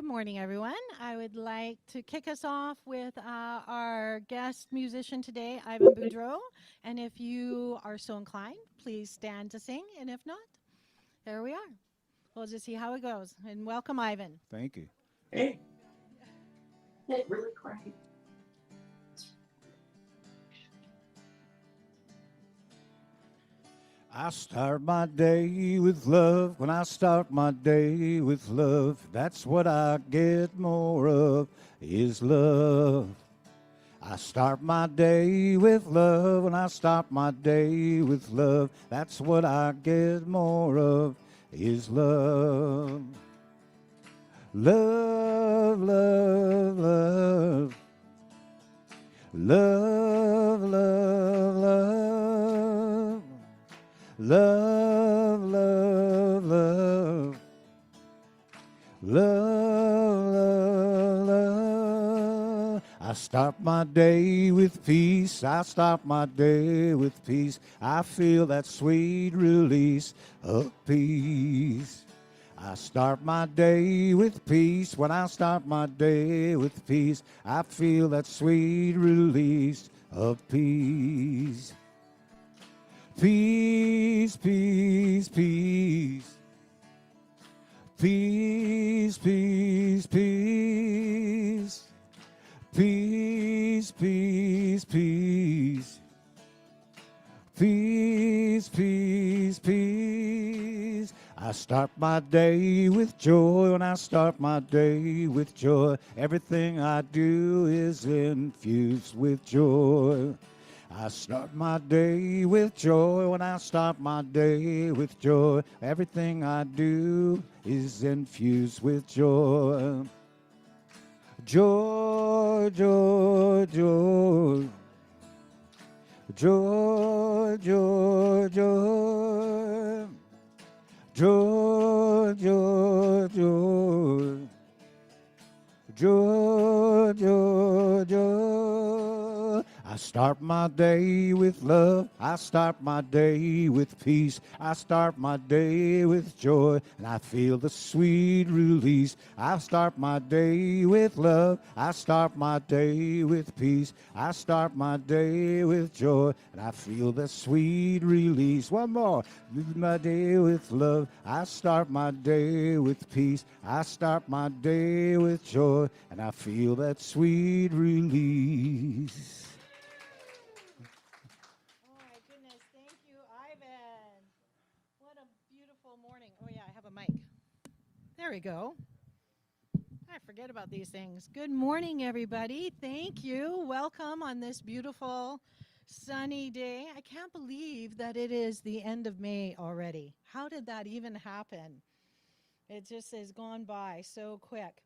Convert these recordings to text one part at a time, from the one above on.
morning, everyone. I would like to kick us off with our guest musician today, Ivan Boudreau. And if you are so inclined, please stand to sing. And if not, there we are. We'll just see how it goes. And welcome, Ivan. Thank you. Hey, hey, really quiet. I start my day with love. When I start my day with love, that's what I get more of, is love. I start my day with love. When I start my day with love, that's what I get more of, is love. Love, love, love. Love, love, love. Love, love, love. Love, love, love. I start my day with peace. I start my day with peace. I feel that sweet release of peace. I start my day with peace. When I start my day with peace, I feel that sweet release of peace. Peace, peace, peace. Peace, peace, peace. Peace, peace, peace. Peace, peace, peace. I start my day with joy. When I start my day with joy, everything I do is infused with joy. I start my day with joy. When I start my day with joy, everything I do is infused with joy. Joy, joy, joy. Joy, joy, joy. Joy, joy, joy. Joy, joy, joy. I start my day with love. I start my day with peace. I start my day with joy, and I feel the sweet release. I start my day with love. I start my day with peace. I start my day with joy, and I feel the sweet release. One more. My day with love. I start my day with peace. I start my day with joy, and I feel that sweet release. Oh, my goodness. Thank you, Ivan. What a beautiful morning. Oh, yeah, I have a mic. There we go. I forget about these things. Good morning, everybody. Thank you. Welcome on this beautiful sunny day. I can't believe that it is the end of May already. How did that even happen? It just has gone by so quick.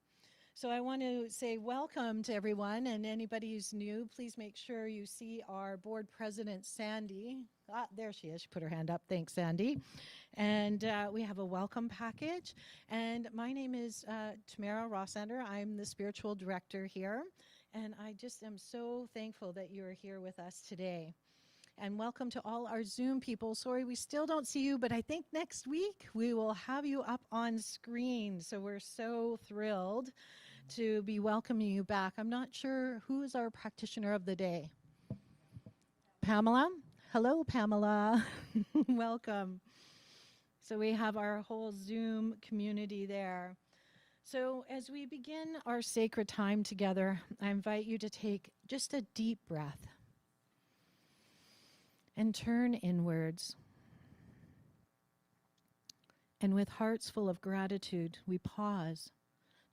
So I want to say welcome to everyone, and anybody who's new, please make sure you see our board president, Sandy. Ah, there she is. She put her hand up. Thanks, Sandy. And we have a welcome package. And my name is Tamara Rossander. I'm the spiritual director here. And I just am so thankful that you're here with us today. And welcome to all our Zoom people. Sorry, we still don't see you, but I think next week we will have you up on screen. So we're so thrilled to be welcoming you back. I'm not sure who is our practitioner of the day. Pamela? Hello, Pamela. Welcome. So we have our whole Zoom community there. So as we begin our sacred time together, I invite you to take just a deep breath and turn inwards. And with hearts full of gratitude, we pause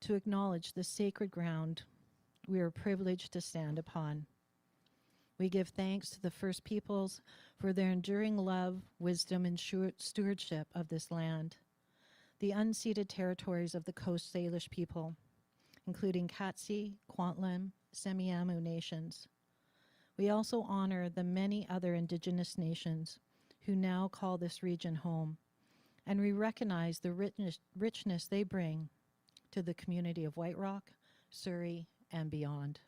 to acknowledge the sacred ground we are privileged to stand upon. We give thanks to the First Peoples for their enduring love, wisdom, and stewardship of this land, the unceded territories of the Coast Salish people, including Katsi, Kwantlen, Semiahmoo nations. We also honor the many other Indigenous nations who now call this region home, and we recognize the richness they bring to the community of White Rock, Surrey, and beyond.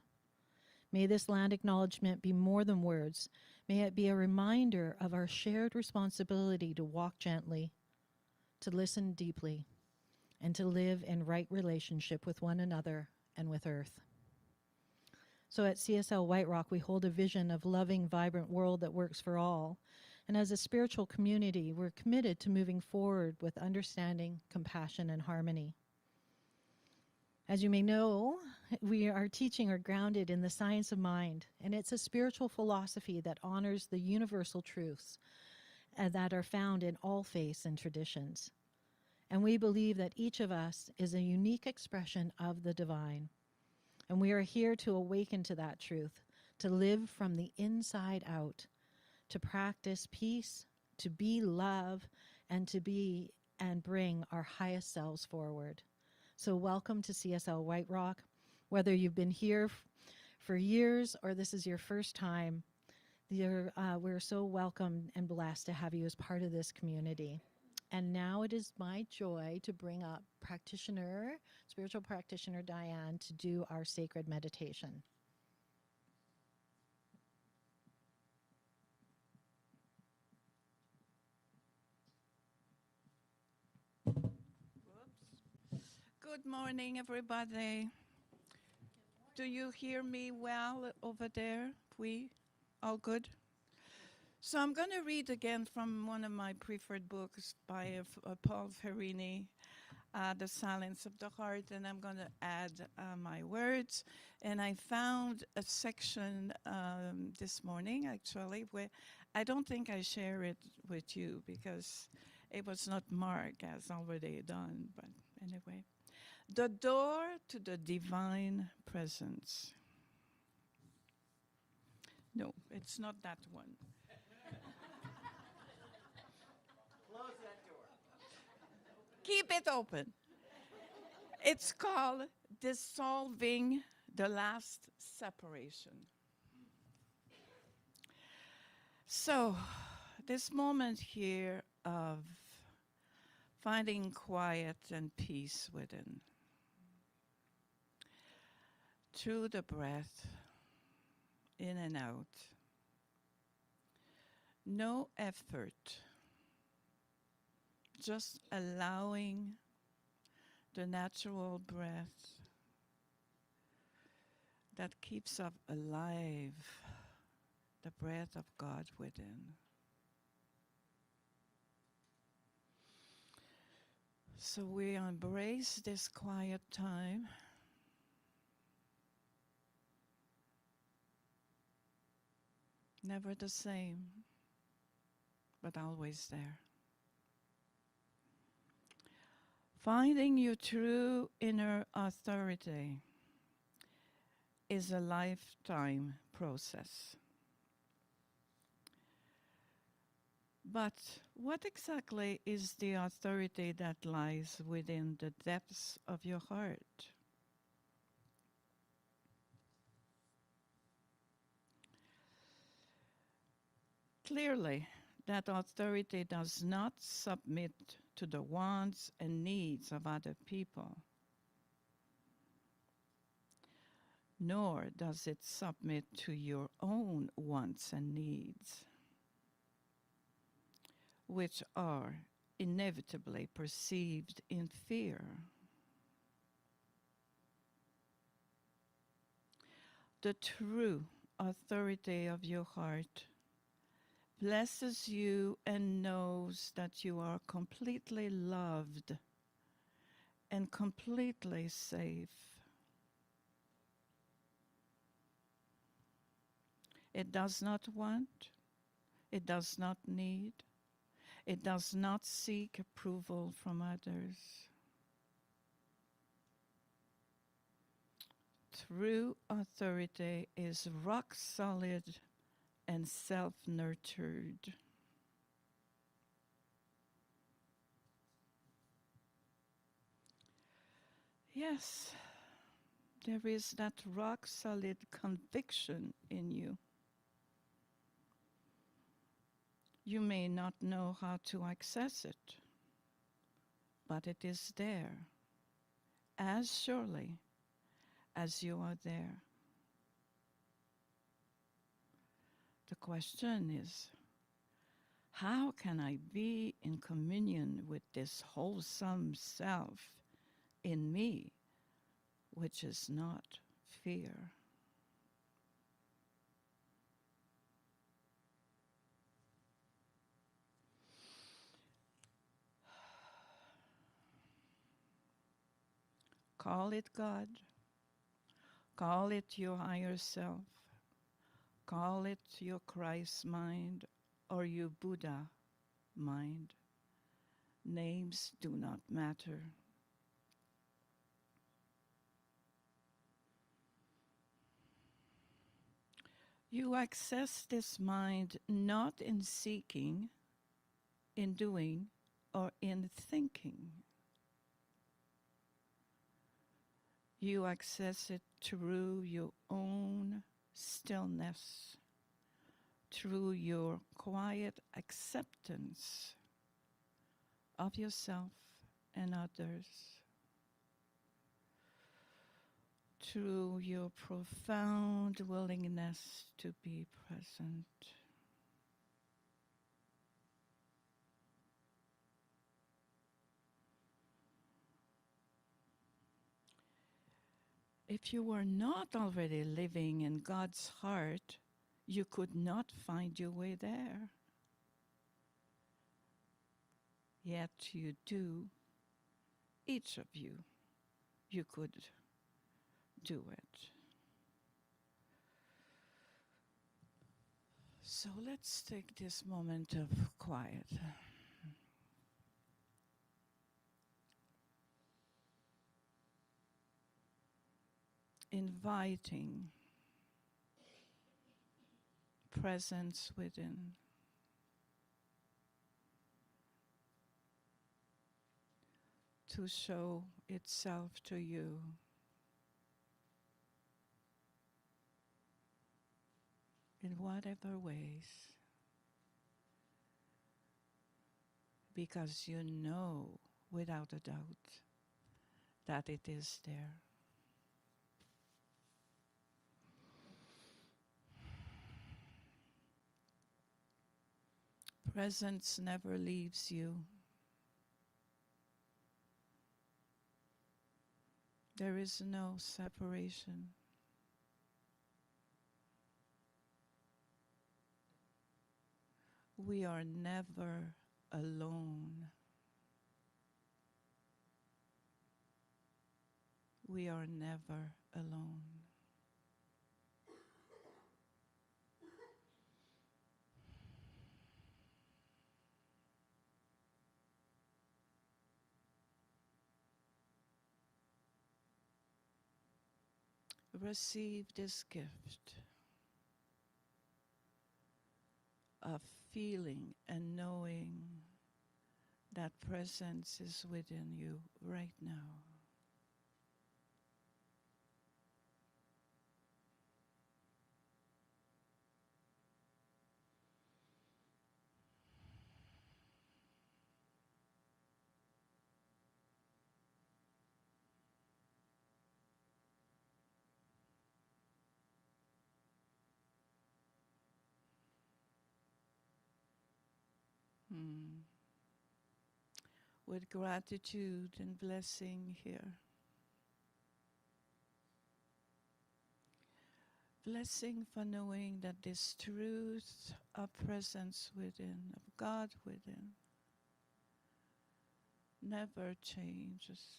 May this land acknowledgement be more than words. May it be a reminder of our shared responsibility to walk gently, to listen deeply, and to live in right relationship with one another and with Earth. So at CSL White Rock, we hold a vision of loving, vibrant world that works for all. And as a spiritual community, we're committed to moving forward with understanding, compassion, and harmony. As you may know, our teaching are grounded in the science of mind, and it's a spiritual philosophy that honors the universal truths that are found in all faiths and traditions. And we believe that each of us is a unique expression of the divine. And we are here to awaken to that truth, to live from the inside out, to practice peace, to be love, and to be and bring our highest selves forward. So welcome to CSL White Rock. Whether you've been here for years or this is your first time, we're so welcome and blessed to have you as part of this community. And now it is my joy to bring up spiritual practitioner Diane, to do our sacred meditation. Good morning, everybody. Do you hear me well over there? All good? So I'm going to read again from one of my preferred books by Paul Ferrini, The Silence of the Heart, and I'm going to add my words. And I found a section this morning, actually, where I don't think I share it with you because it was not marked as already done, but anyway. The door to the divine presence. No, it's not that one. Close that door. Keep it open. It's called Dissolving the Last Separation. So, this moment here of finding quiet and peace within, through the breath, in and out, no effort, just allowing the natural breath that keeps up alive the breath of God within. So we embrace this quiet time. Never the same, but always there. Finding your true inner authority is a lifetime process. But what exactly is the authority that lies within the depths of your heart? Clearly, that authority does not submit to the wants and needs of other people, nor does it submit to your own wants and needs, which are inevitably perceived in fear. The true authority of your heart blesses you and knows that you are completely loved and completely safe. It does not want, it does not need, it does not seek approval from others. True authority is rock solid and self-nurtured. Yes, there is that rock-solid conviction in you. You may not know how to access it, but it is there, as surely as you are there. The question is, how can I be in communion with this wholesome self in me, which is not fear. Call it God. Call it your higher self. Call it your Christ mind or your Buddha mind. Names do not matter. You access this mind not in seeking, in doing, or in thinking. You access it through your own stillness, through your quiet acceptance of yourself and others, through your profound willingness to be present. If you were not already living in God's heart, you could not find your way there. Yet you do, each of you, you could do it. So let's take this moment of quiet. Inviting presence within. To show itself to you. In whatever ways. Because you know without a doubt that it is there. Presence never leaves you. There is no separation. We are never alone. We are never alone. Receive this gift of feeling and knowing that presence is within you right now. With gratitude and blessing here. Blessing for knowing that this truth of presence within, of God within, never changes.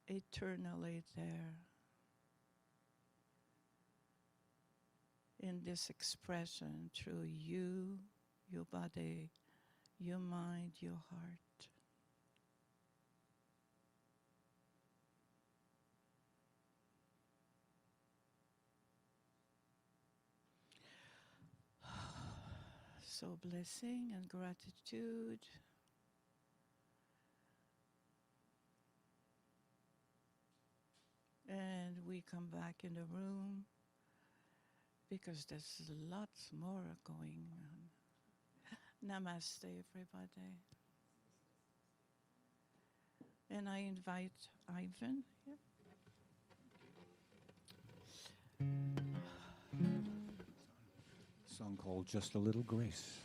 Eternally there. In this expression through you, your body, your mind, your heart. So blessing and gratitude. And we come back in the room because there's lots more going on. Namaste, everybody. And I invite Ivan here. Song called Just a Little Grace.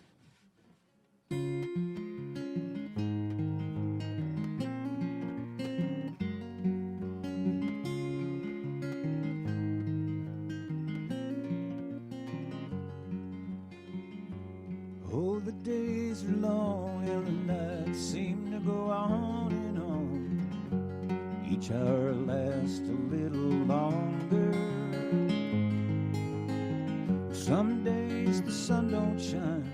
days are long and the nights seem to go on and on. Each hour lasts a little longer. Some days the sun don't shine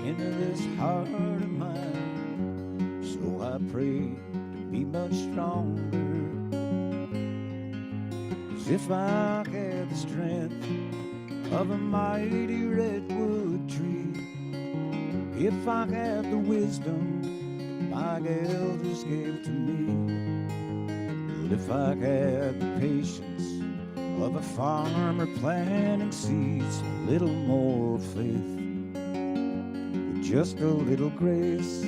into this heart of mine, so I pray to be much stronger. 'Cause if I had the strength of a mighty redwood tree, if I had the wisdom my elders gave to me, well, if I had the patience of a farmer planting seeds, a little more faith, with just a little grace,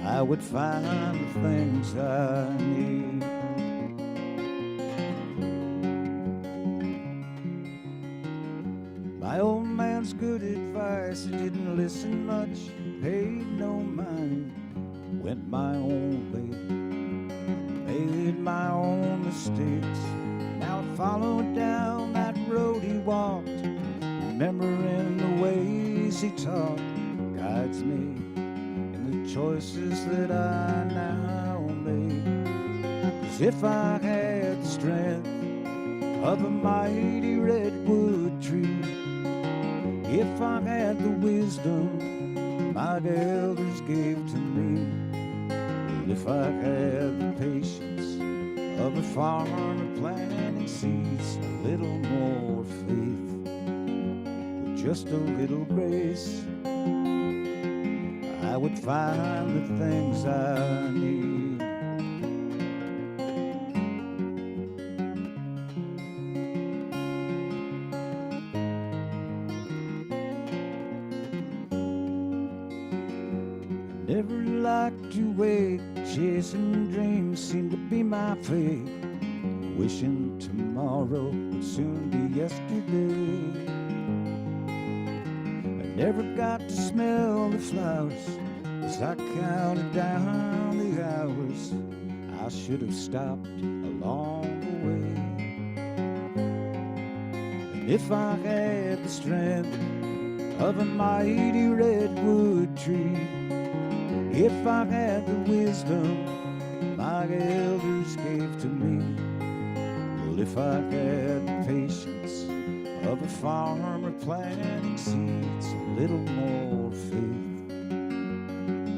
I would find the things I need. My old man's good advice, he didn't listen much, paid no mind, went my own way, made my own mistakes. Now I followed down that road he walked, remembering the ways he taught, guides me in the choices that I now make. 'Cause if I had the strength of a mighty redwood tree, if I had the wisdom my elders gave to me, well, if I had the patience of a farmer planting seeds, a little more faith, with just a little grace, I would find the things I need. Never liked to wait, chasing dreams seemed to be my fate, wishing tomorrow would soon be yesterday. I never got to smell the flowers as I counted down the hours. I should have stopped along the way. And if I had the strength of a mighty redwood tree, if I had the wisdom my elders gave to me, well, if I had the patience of a farmer planting seeds, a little more faith,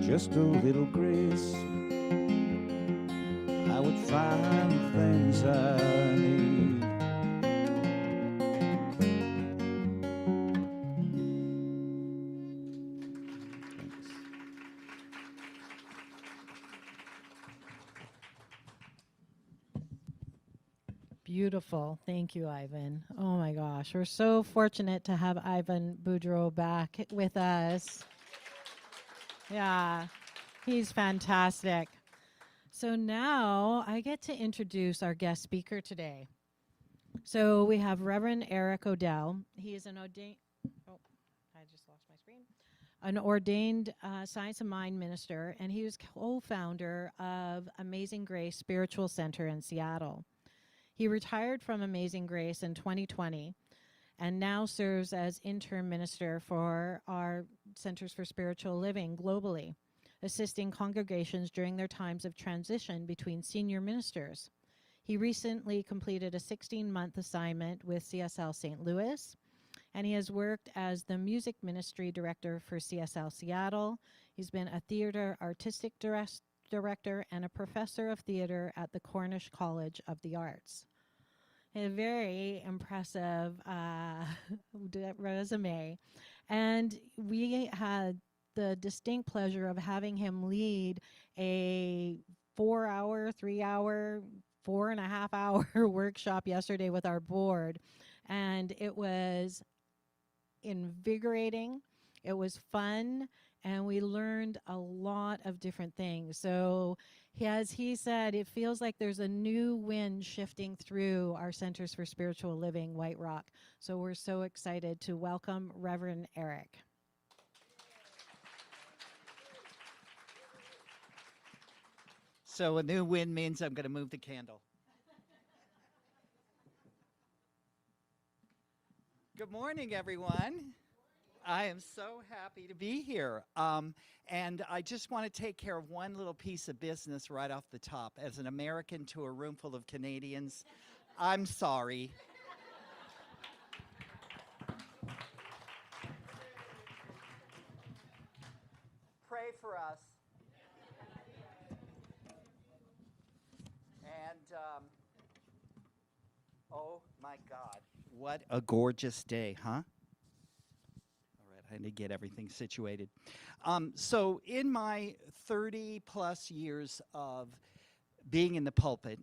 just a little grace, I would find the things I need. Beautiful. Thank you, Ivan. Oh my gosh. We're so fortunate to have Ivan Boudreau back with us. Yeah, he's fantastic. So now I get to introduce our guest speaker today. So we have Rev Eric O'del. He is an ordained, I just lost my screen. An ordained Science of Mind minister, and he was co-founder of Amazing Grace Spiritual Center in Seattle. He retired from Amazing Grace in 2020 and now serves as interim minister for our Centers for Spiritual Living globally, assisting congregations during their times of transition between senior ministers. He recently completed a 16-month assignment with CSL St. Louis, and he has worked as the music ministry director for CSL Seattle. He's been a theater artistic director and a professor of theater at the Cornish College of the Arts. A very impressive resume. And we had the distinct pleasure of having him lead a 4-hour, 3-hour, 4.5-hour workshop yesterday with our board. And it was invigorating. It was fun. And we learned a lot of different things. So as he said, it feels like there's a new wind shifting through our Centers for Spiritual Living, White Rock. So we're so excited to welcome Reverend Eric. So a new wind means I'm going to move the candle. Good morning, everyone. I am so happy to be here. And I just want to take care of one little piece of business right off the top. As an American to a room full of Canadians, I'm sorry. Pray for us. And, oh my God, what a gorgeous day, huh? All right, I need to get everything situated. So in my 30 plus years of being in the pulpit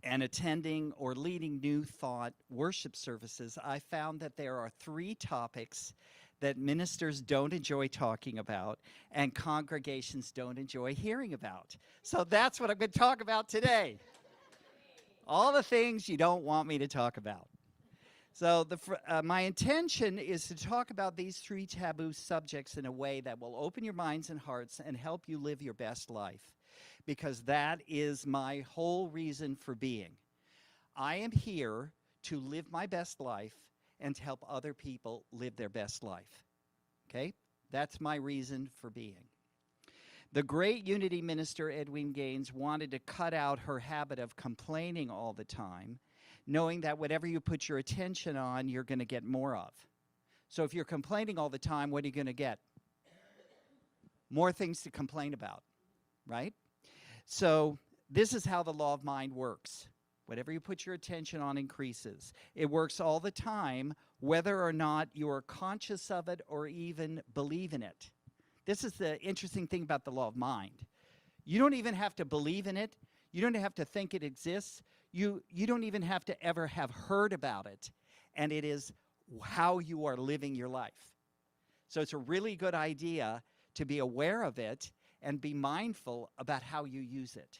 and attending or leading New Thought worship services, I found that there are 3 topics that ministers don't enjoy talking about and congregations don't enjoy hearing about. So that's what I'm going to talk about today. All the things you don't want me to talk about. So my intention is to talk about these 3 taboo subjects in a way that will open your minds and hearts and help you live your best life, because that is my whole reason for being. I am here to live my best life and to help other people live their best life. Okay? That's my reason for being. The great Unity minister Edwin Gaines wanted to cut out her habit of complaining all the time, knowing that whatever you put your attention on, you're going to get more of. So if you're complaining all the time, what are you going to get? More things to complain about, right? So this is how the law of mind works. Whatever you put your attention on increases. It works all the time, whether or not you are conscious of it or even believe in it. This is the interesting thing about the law of mind. You don't even have to believe in it. You don't have to think it exists. You don't even have to ever have heard about it. And it is how you are living your life. So it's a really good idea to be aware of it and be mindful about how you use it.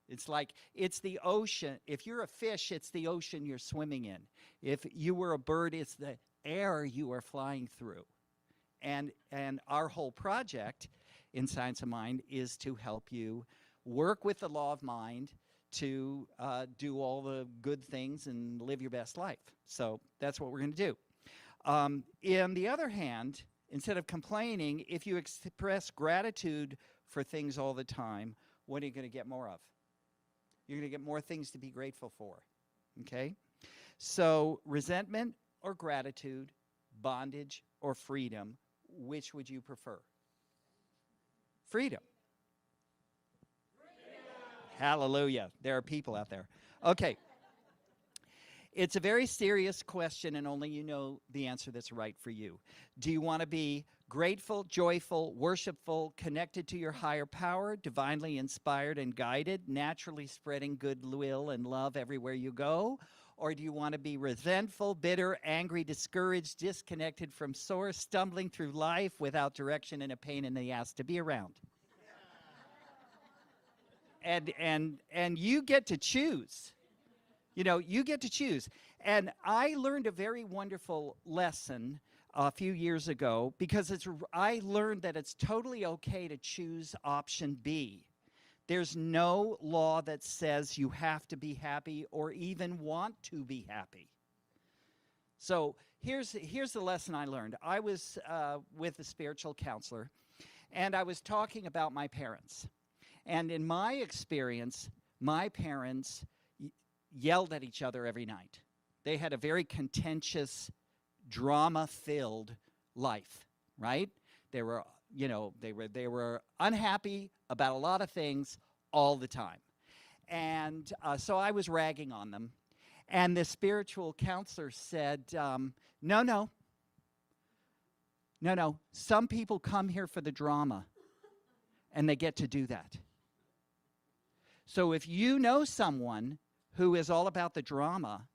It's like, it's the ocean. If you're a fish, it's the ocean you're swimming in. If you were a bird, it's the air you are flying through. And our whole project in Science of Mind is to help you work with the law of mind to do all the good things and live your best life. So that's what we're going to do. On the other hand, instead of complaining, if you express gratitude for things all the time, what are you going to get more of? You're going to get more things to be grateful for, okay? So resentment or gratitude, bondage or freedom, which would you prefer? Freedom. Hallelujah. There are people out there. Okay. It's a very serious question, and only you know the answer that's right for you. Do you want to be grateful, joyful, worshipful, connected to your higher power, divinely inspired and guided, naturally spreading goodwill and love everywhere you go? Or do you want to be resentful, bitter, angry, discouraged, disconnected from source, stumbling through life without direction and a pain in the ass to be around? And you get to choose. You know, you get to choose. And I learned a very wonderful lesson a few years ago, because I learned that it's totally okay to choose option B. There's no law that says you have to be happy or even want to be happy. So here's the lesson I learned. I was with a spiritual counselor, and I was talking about my parents. And in my experience, my parents yelled at each other every night. They had a very contentious, drama-filled life, right? They were unhappy about a lot of things all the time. And so I was ragging on them. And the spiritual counselor said, no. Some people come here for the drama, and they get to do that. So if you know someone who is all about the drama,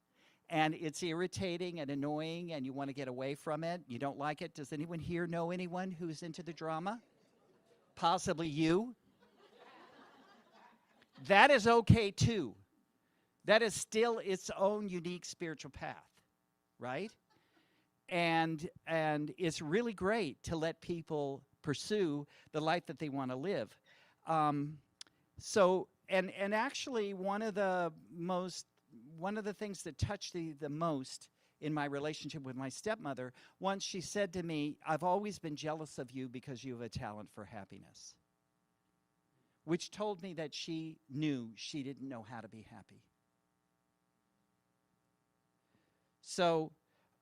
and it's irritating and annoying, and you want to get away from it, you don't like it, does anyone here know anyone who's into the drama? Possibly you. That is okay too. That is still its own unique spiritual path, right? And it's really great to let people pursue the life that they want to live. And actually one of the things that touched the most in my relationship with my stepmother, once she said to me, I've always been jealous of you because you have a talent for happiness, which told me that she knew she didn't know how to be happy. So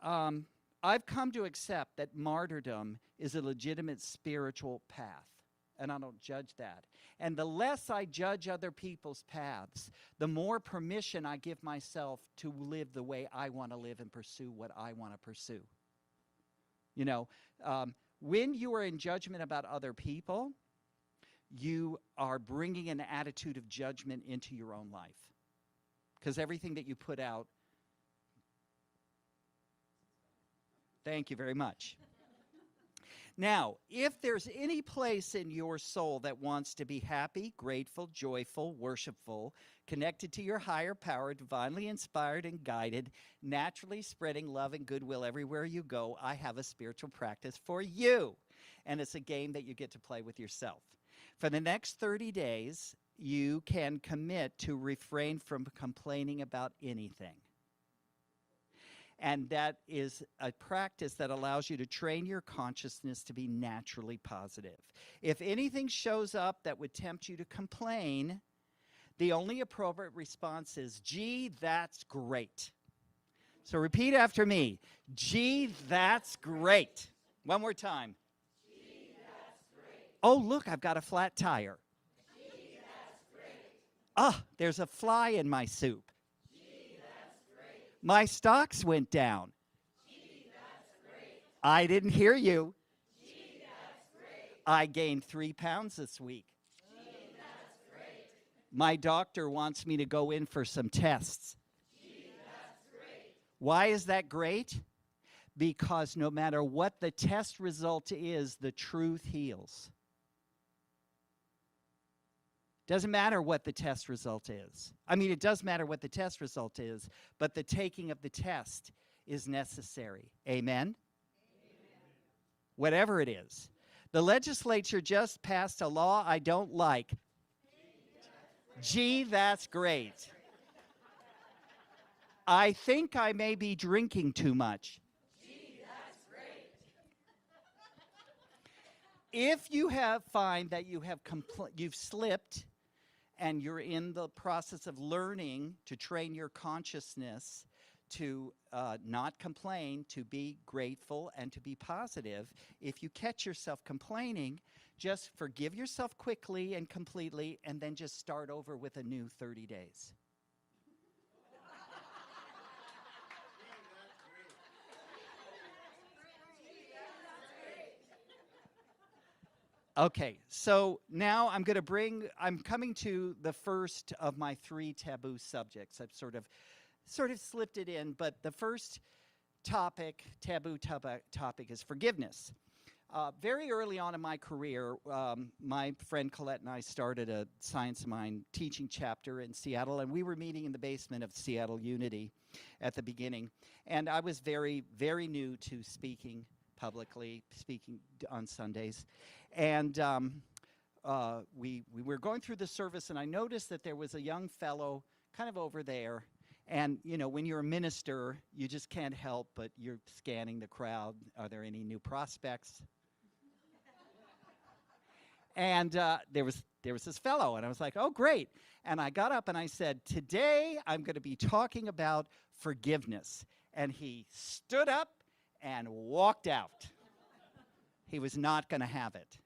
I've come to accept that martyrdom is a legitimate spiritual path, and I don't judge that. And the less I judge other people's paths, the more permission I give myself to live the way I want to live and pursue what I want to pursue. You know, when you are in judgment about other people, you are bringing an attitude of judgment into your own life. Because everything that you put out, thank you very much. Now, if there's any place in your soul that wants to be happy, grateful, joyful, worshipful, connected to your higher power, divinely inspired and guided, naturally spreading love and goodwill everywhere you go, I have a spiritual practice for you. And it's a game that you get to play with yourself. For the next 30 days, you can commit to refrain from complaining about anything. And that is a practice that allows you to train your consciousness to be naturally positive. If anything shows up that would tempt you to complain, the only appropriate response is, gee, that's great. So repeat after me. Gee, that's great. One more time. Gee, that's great. Oh, look, I've got a flat tire. Gee, that's great. Ah, there's a fly in my soup. My stocks went down. Gee, that's great. I didn't hear you. Gee, that's great. I gained 3 pounds this week. Gee, that's great. My doctor wants me to go in for some tests. Gee, that's great. Why is that great? Because no matter what the test result is, the truth heals. Doesn't matter what the test result is. I mean, it does matter what the test result is, but the taking of the test is necessary. Amen? Amen. Whatever it is. The legislature just passed a law I don't like. Gee, that's great. I think I may be drinking too much. Gee, that's great. If you find that you've slipped, and you're in the process of learning to train your consciousness to not complain, to be grateful, and to be positive, if you catch yourself complaining, just forgive yourself quickly and completely, and then just start over with a new 30 days. Okay, so now I'm coming to the first of my 3 taboo subjects. I've sort of slipped it in, but the first taboo topic is forgiveness. Very early on in my career, my friend Colette and I started a Science of Mind teaching chapter in Seattle, and we were meeting in the basement of Seattle Unity at the beginning. And I was very, very new to speaking publicly, speaking on Sundays. And we were going through the service, and I noticed that there was a young fellow kind of over there. And, you know, when you're a minister, you just can't help but you're scanning the crowd. Are there any new prospects? And there was this fellow, and I was like, oh, great. And I got up and I said, today I'm going to be talking about forgiveness. And he stood up and walked out. He was not going to have it.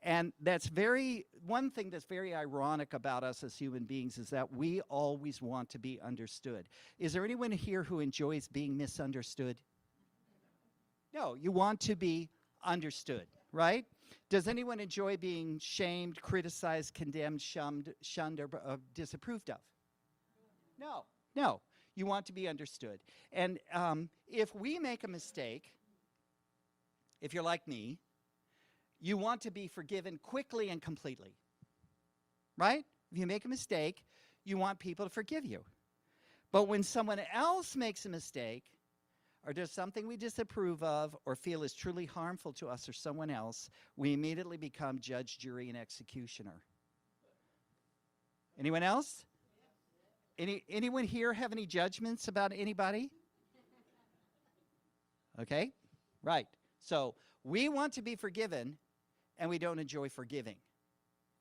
And one thing that's very ironic about us as human beings is that we always want to be understood. Is there anyone here who enjoys being misunderstood? No, you want to be understood, right? Does anyone enjoy being shamed, criticized, condemned, shunned, or disapproved of? No. You want to be understood. And if we make a mistake, if you're like me, you want to be forgiven quickly and completely, right? If you make a mistake, you want people to forgive you. But when someone else makes a mistake, or does something we disapprove of or feel is truly harmful to us or someone else, we immediately become judge, jury, and executioner. Anyone else? Anyone here have any judgments about anybody? Okay? Right. So we want to be forgiven, and we don't enjoy forgiving.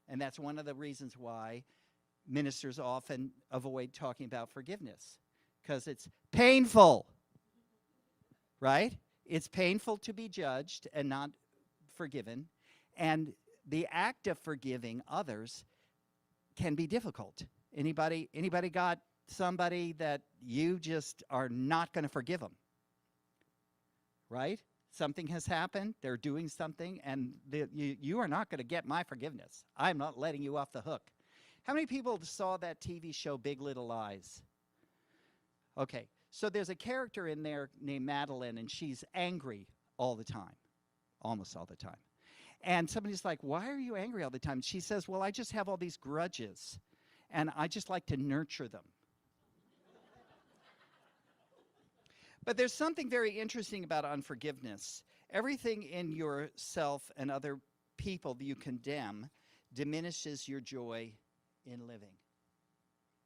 And that's one of the reasons why ministers often avoid talking about forgiveness, because it's painful, right? It's painful to be judged and not forgiven, and the act of forgiving others can be difficult. Anybody got somebody that you just are not going to forgive them, right? Something has happened, they're doing something, and you are not going to get my forgiveness. I'm not letting you off the hook. How many people saw that TV show Big Little Lies? Okay, so there's a character in there named Madeline, and she's angry all the time, almost all the time. And somebody's like, why are you angry all the time? She says, well, I just have all these grudges, and I just like to nurture them. But there's something very interesting about unforgiveness. Everything in yourself and other people that you condemn diminishes your joy in living.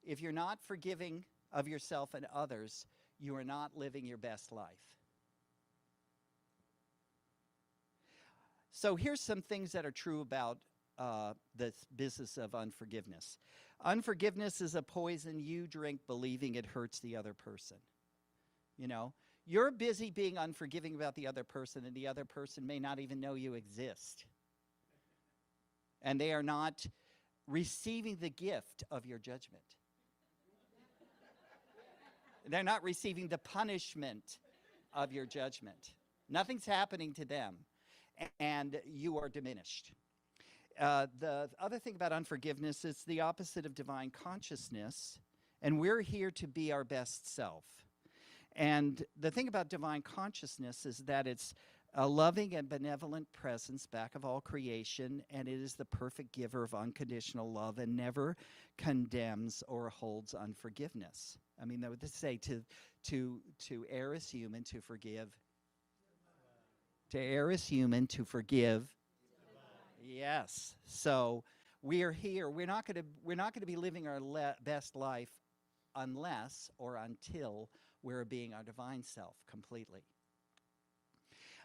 If you're not forgiving of yourself and others, you are not living your best life. So here's some things that are true about the business of unforgiveness. Unforgiveness is a poison you drink believing it hurts the other person. You know, you're busy being unforgiving about the other person, and the other person may not even know you exist. And they are not receiving the gift of your judgment. They're not receiving the punishment of your judgment. Nothing's happening to them, and you are diminished. The other thing about unforgiveness is the opposite of divine consciousness, and we're here to be our best self. And the thing about divine consciousness is that it's a loving and benevolent presence back of all creation, and it is the perfect giver of unconditional love and never condemns or holds unforgiveness. I mean, that would say to err is human, to forgive. To err is human, to forgive. Yes. So we are here. We're not going to be living our best life unless or until we're being our divine self completely.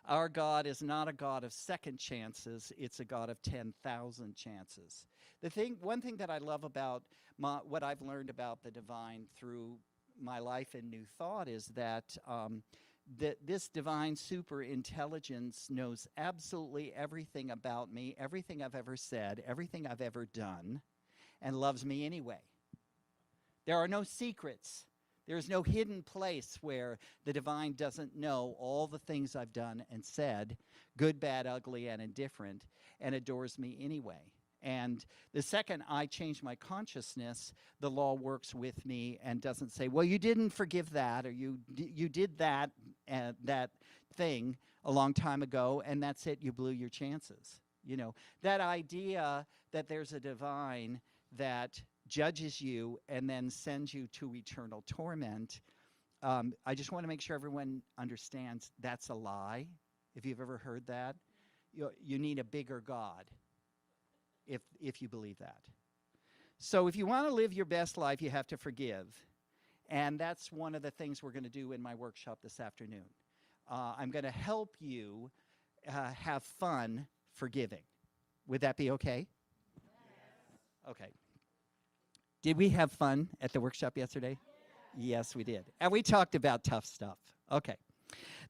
Our God is not a God of second chances. It's a God of 10,000 chances. One thing that I love about what I've learned about the divine through my life in New Thought is that this divine super intelligence knows absolutely everything about me, everything I've ever said, everything I've ever done, and loves me anyway. There are no secrets. There's no hidden place where the divine doesn't know all the things I've done and said, good, bad, ugly, and indifferent, and adores me anyway. And the second I change my consciousness, the law works with me and doesn't say, well, you didn't forgive that, or you did that thing a long time ago, and that's it, you blew your chances. You know, that idea that there's a divine that judges you and then sends you to eternal torment, I just want to make sure everyone understands that's a lie. If you've ever heard that, you need a bigger God if you believe that. So if you want to live your best life, you have to forgive. And that's one of the things we're going to do in my workshop this afternoon. I'm going to help you have fun forgiving. Would that be okay? Yes. Okay. Did we have fun at the workshop yesterday? Yes, we did. And we talked about tough stuff. Okay.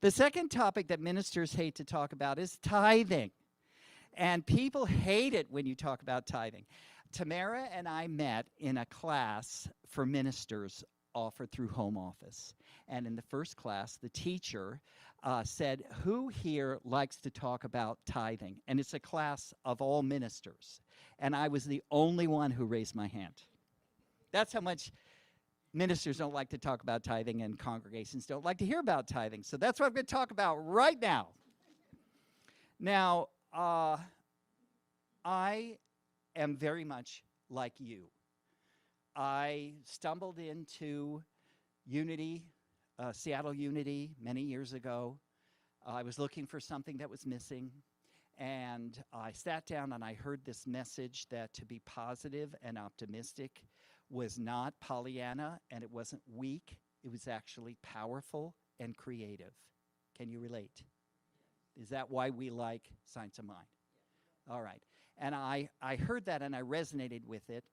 The second topic that ministers hate to talk about is tithing. And people hate it when you talk about tithing. Tamara and I met in a class for ministers offered through Home Office. And in the first class, the teacher said, who here likes to talk about tithing? And it's a class of all ministers. And I was the only one who raised my hand. That's how much ministers don't like to talk about tithing, and congregations don't like to hear about tithing. So that's what I'm going to talk about right now. Now, I am very much like you. I stumbled into Unity, Seattle Unity, many years ago. I was looking for something that was missing, and I sat down and I heard this message that to be positive and optimistic was not Pollyanna, and it wasn't weak. It was actually powerful and creative. Can you relate? Is that why we like Science of Mind? All right. And I heard that and I resonated with it.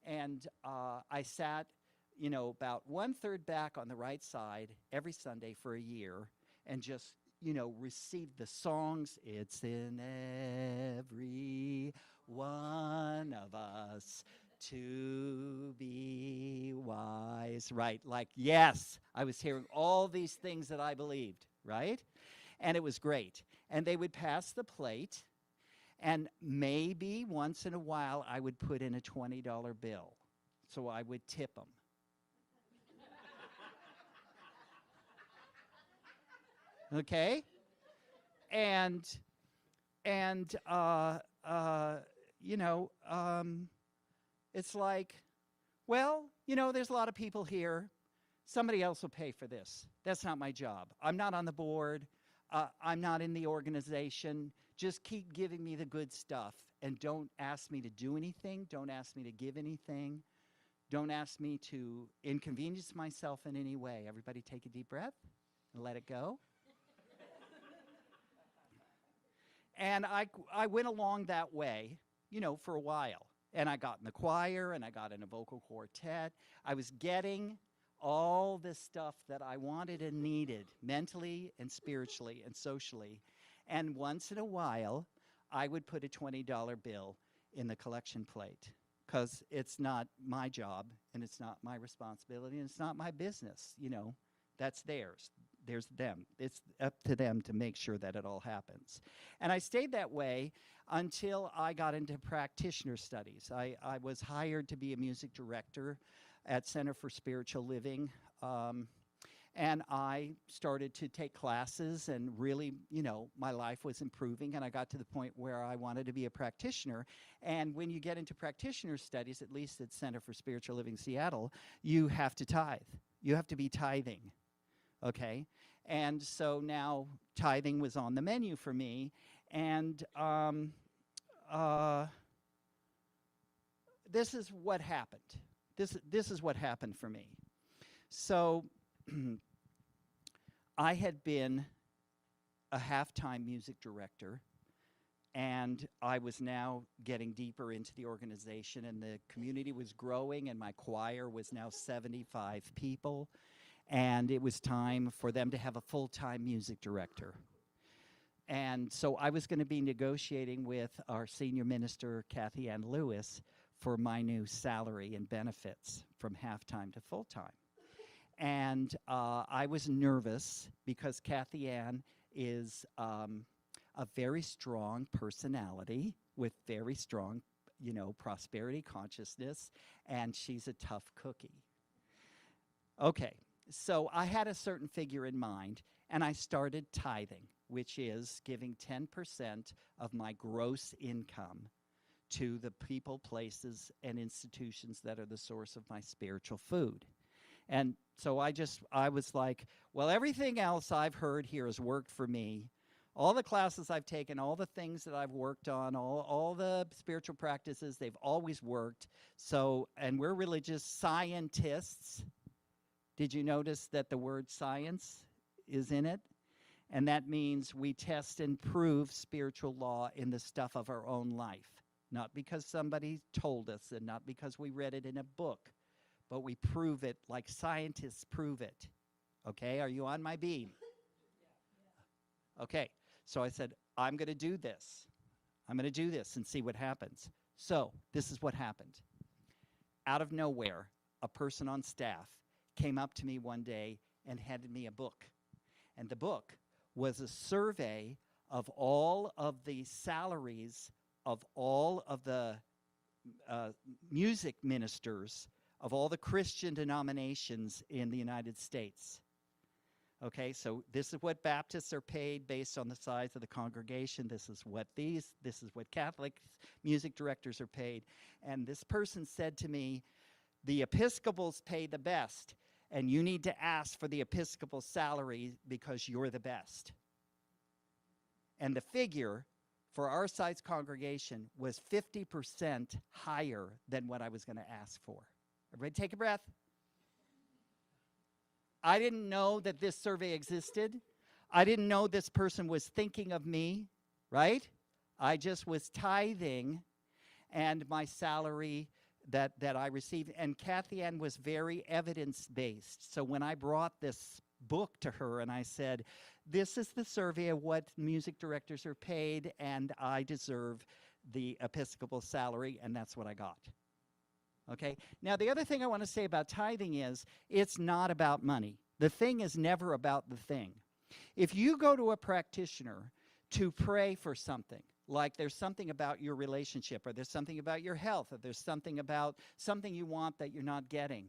And I sat, about 1/3 back on the right side every Sunday for a year and just, received the songs. It's in every one of us to be wise. Right. Like, yes, I was hearing all these things that I believed. Right. And it was great. And they would pass the plate. And maybe once in a while, I would put in a $20 bill. So I would tip them. Okay? It's like, well, there's a lot of people here. Somebody else will pay for this. That's not my job. I'm not on the board. I'm not in the organization. Just keep giving me the good stuff and don't ask me to do anything. Don't ask me to give anything. Don't ask me to inconvenience myself in any way. Everybody take a deep breath and let it go. And I went along that way, for a while. And I got in the choir and I got in a vocal quartet. I was getting all this stuff that I wanted and needed mentally and spiritually and socially. And once in a while, I would put a $20 bill in the collection plate because it's not my job and it's not my responsibility and it's not my business. That's theirs. There's them. It's up to them to make sure that it all happens. And I stayed that way until I got into practitioner studies. I was hired to be a music director at Center for Spiritual Living. And I started to take classes and really, my life was improving and I got to the point where I wanted to be a practitioner. And when you get into practitioner studies, at least at Center for Spiritual Living Seattle, you have to tithe. You have to be tithing, okay? And so now tithing was on the menu for me. And this is what happened. This is what happened for me. So I had been a half-time music director, and I was now getting deeper into the organization, and the community was growing, and my choir was now 75 people, and it was time for them to have a full-time music director. And so I was going to be negotiating with our senior minister, Kathy Ann Lewis, for my new salary and benefits from half-time to full-time. And I was nervous because Kathy Ann is a very strong personality with very strong, prosperity consciousness, and she's a tough cookie. Okay, so I had a certain figure in mind, and I started tithing, which is giving 10% of my gross income to the people, places, and institutions that are the source of my spiritual food. And so I was like, well, everything else I've heard here has worked for me. All the classes I've taken, all the things that I've worked on, all the spiritual practices, they've always worked. So, and we're religious scientists. Did you notice that the word science is in it? And that means we test and prove spiritual law in the stuff of our own life. Not because somebody told us and not because we read it in a book, but we prove it like scientists prove it. Okay, are you on my beam? Okay, so I said, I'm going to do this. I'm going to do this and see what happens. So this is what happened. Out of nowhere, a person on staff came up to me one day and handed me a book. And the book was a survey of all of the salaries of all of the music ministers of all the Christian denominations in the United States. Okay, so this is what Baptists are paid based on the size of the congregation. This is what Catholic music directors are paid. And this person said to me, the Episcopals pay the best, and you need to ask for the Episcopal salary because you're the best. And the figure for our size congregation was 50% higher than what I was going to ask for. Everybody take a breath. I didn't know that this survey existed. I didn't know this person was thinking of me, right? I just was tithing and my salary that I received. And Kathy Ann was very evidence-based. So when I brought this book to her and I said, this is the survey of what music directors are paid, and I deserve the Episcopal salary, and that's what I got. Okay? Now, the other thing I want to say about tithing is it's not about money. The thing is never about the thing. If you go to a practitioner to pray for something, like there's something about your relationship, or there's something about your health, or there's something about something you want that you're not getting,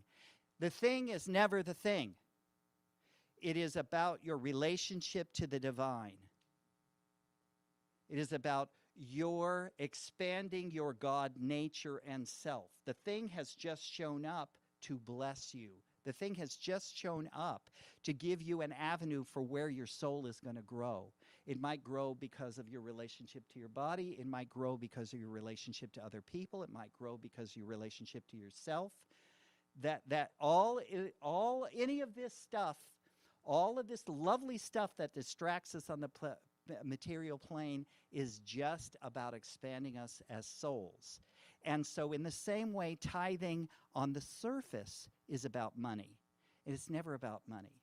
the thing is never the thing. It is about your relationship to the divine. It is about your expanding your God nature and self. The thing has just shown up to bless you. The thing has just shown up to give you an avenue for where your soul is going to grow. It might grow because of your relationship to your body. It might grow because of your relationship to other people. It might grow because of your relationship to yourself. Any of this stuff, all of this lovely stuff that distracts us on the material plane is just about expanding us as souls. And so in the same way, tithing on the surface is about money. It's never about money.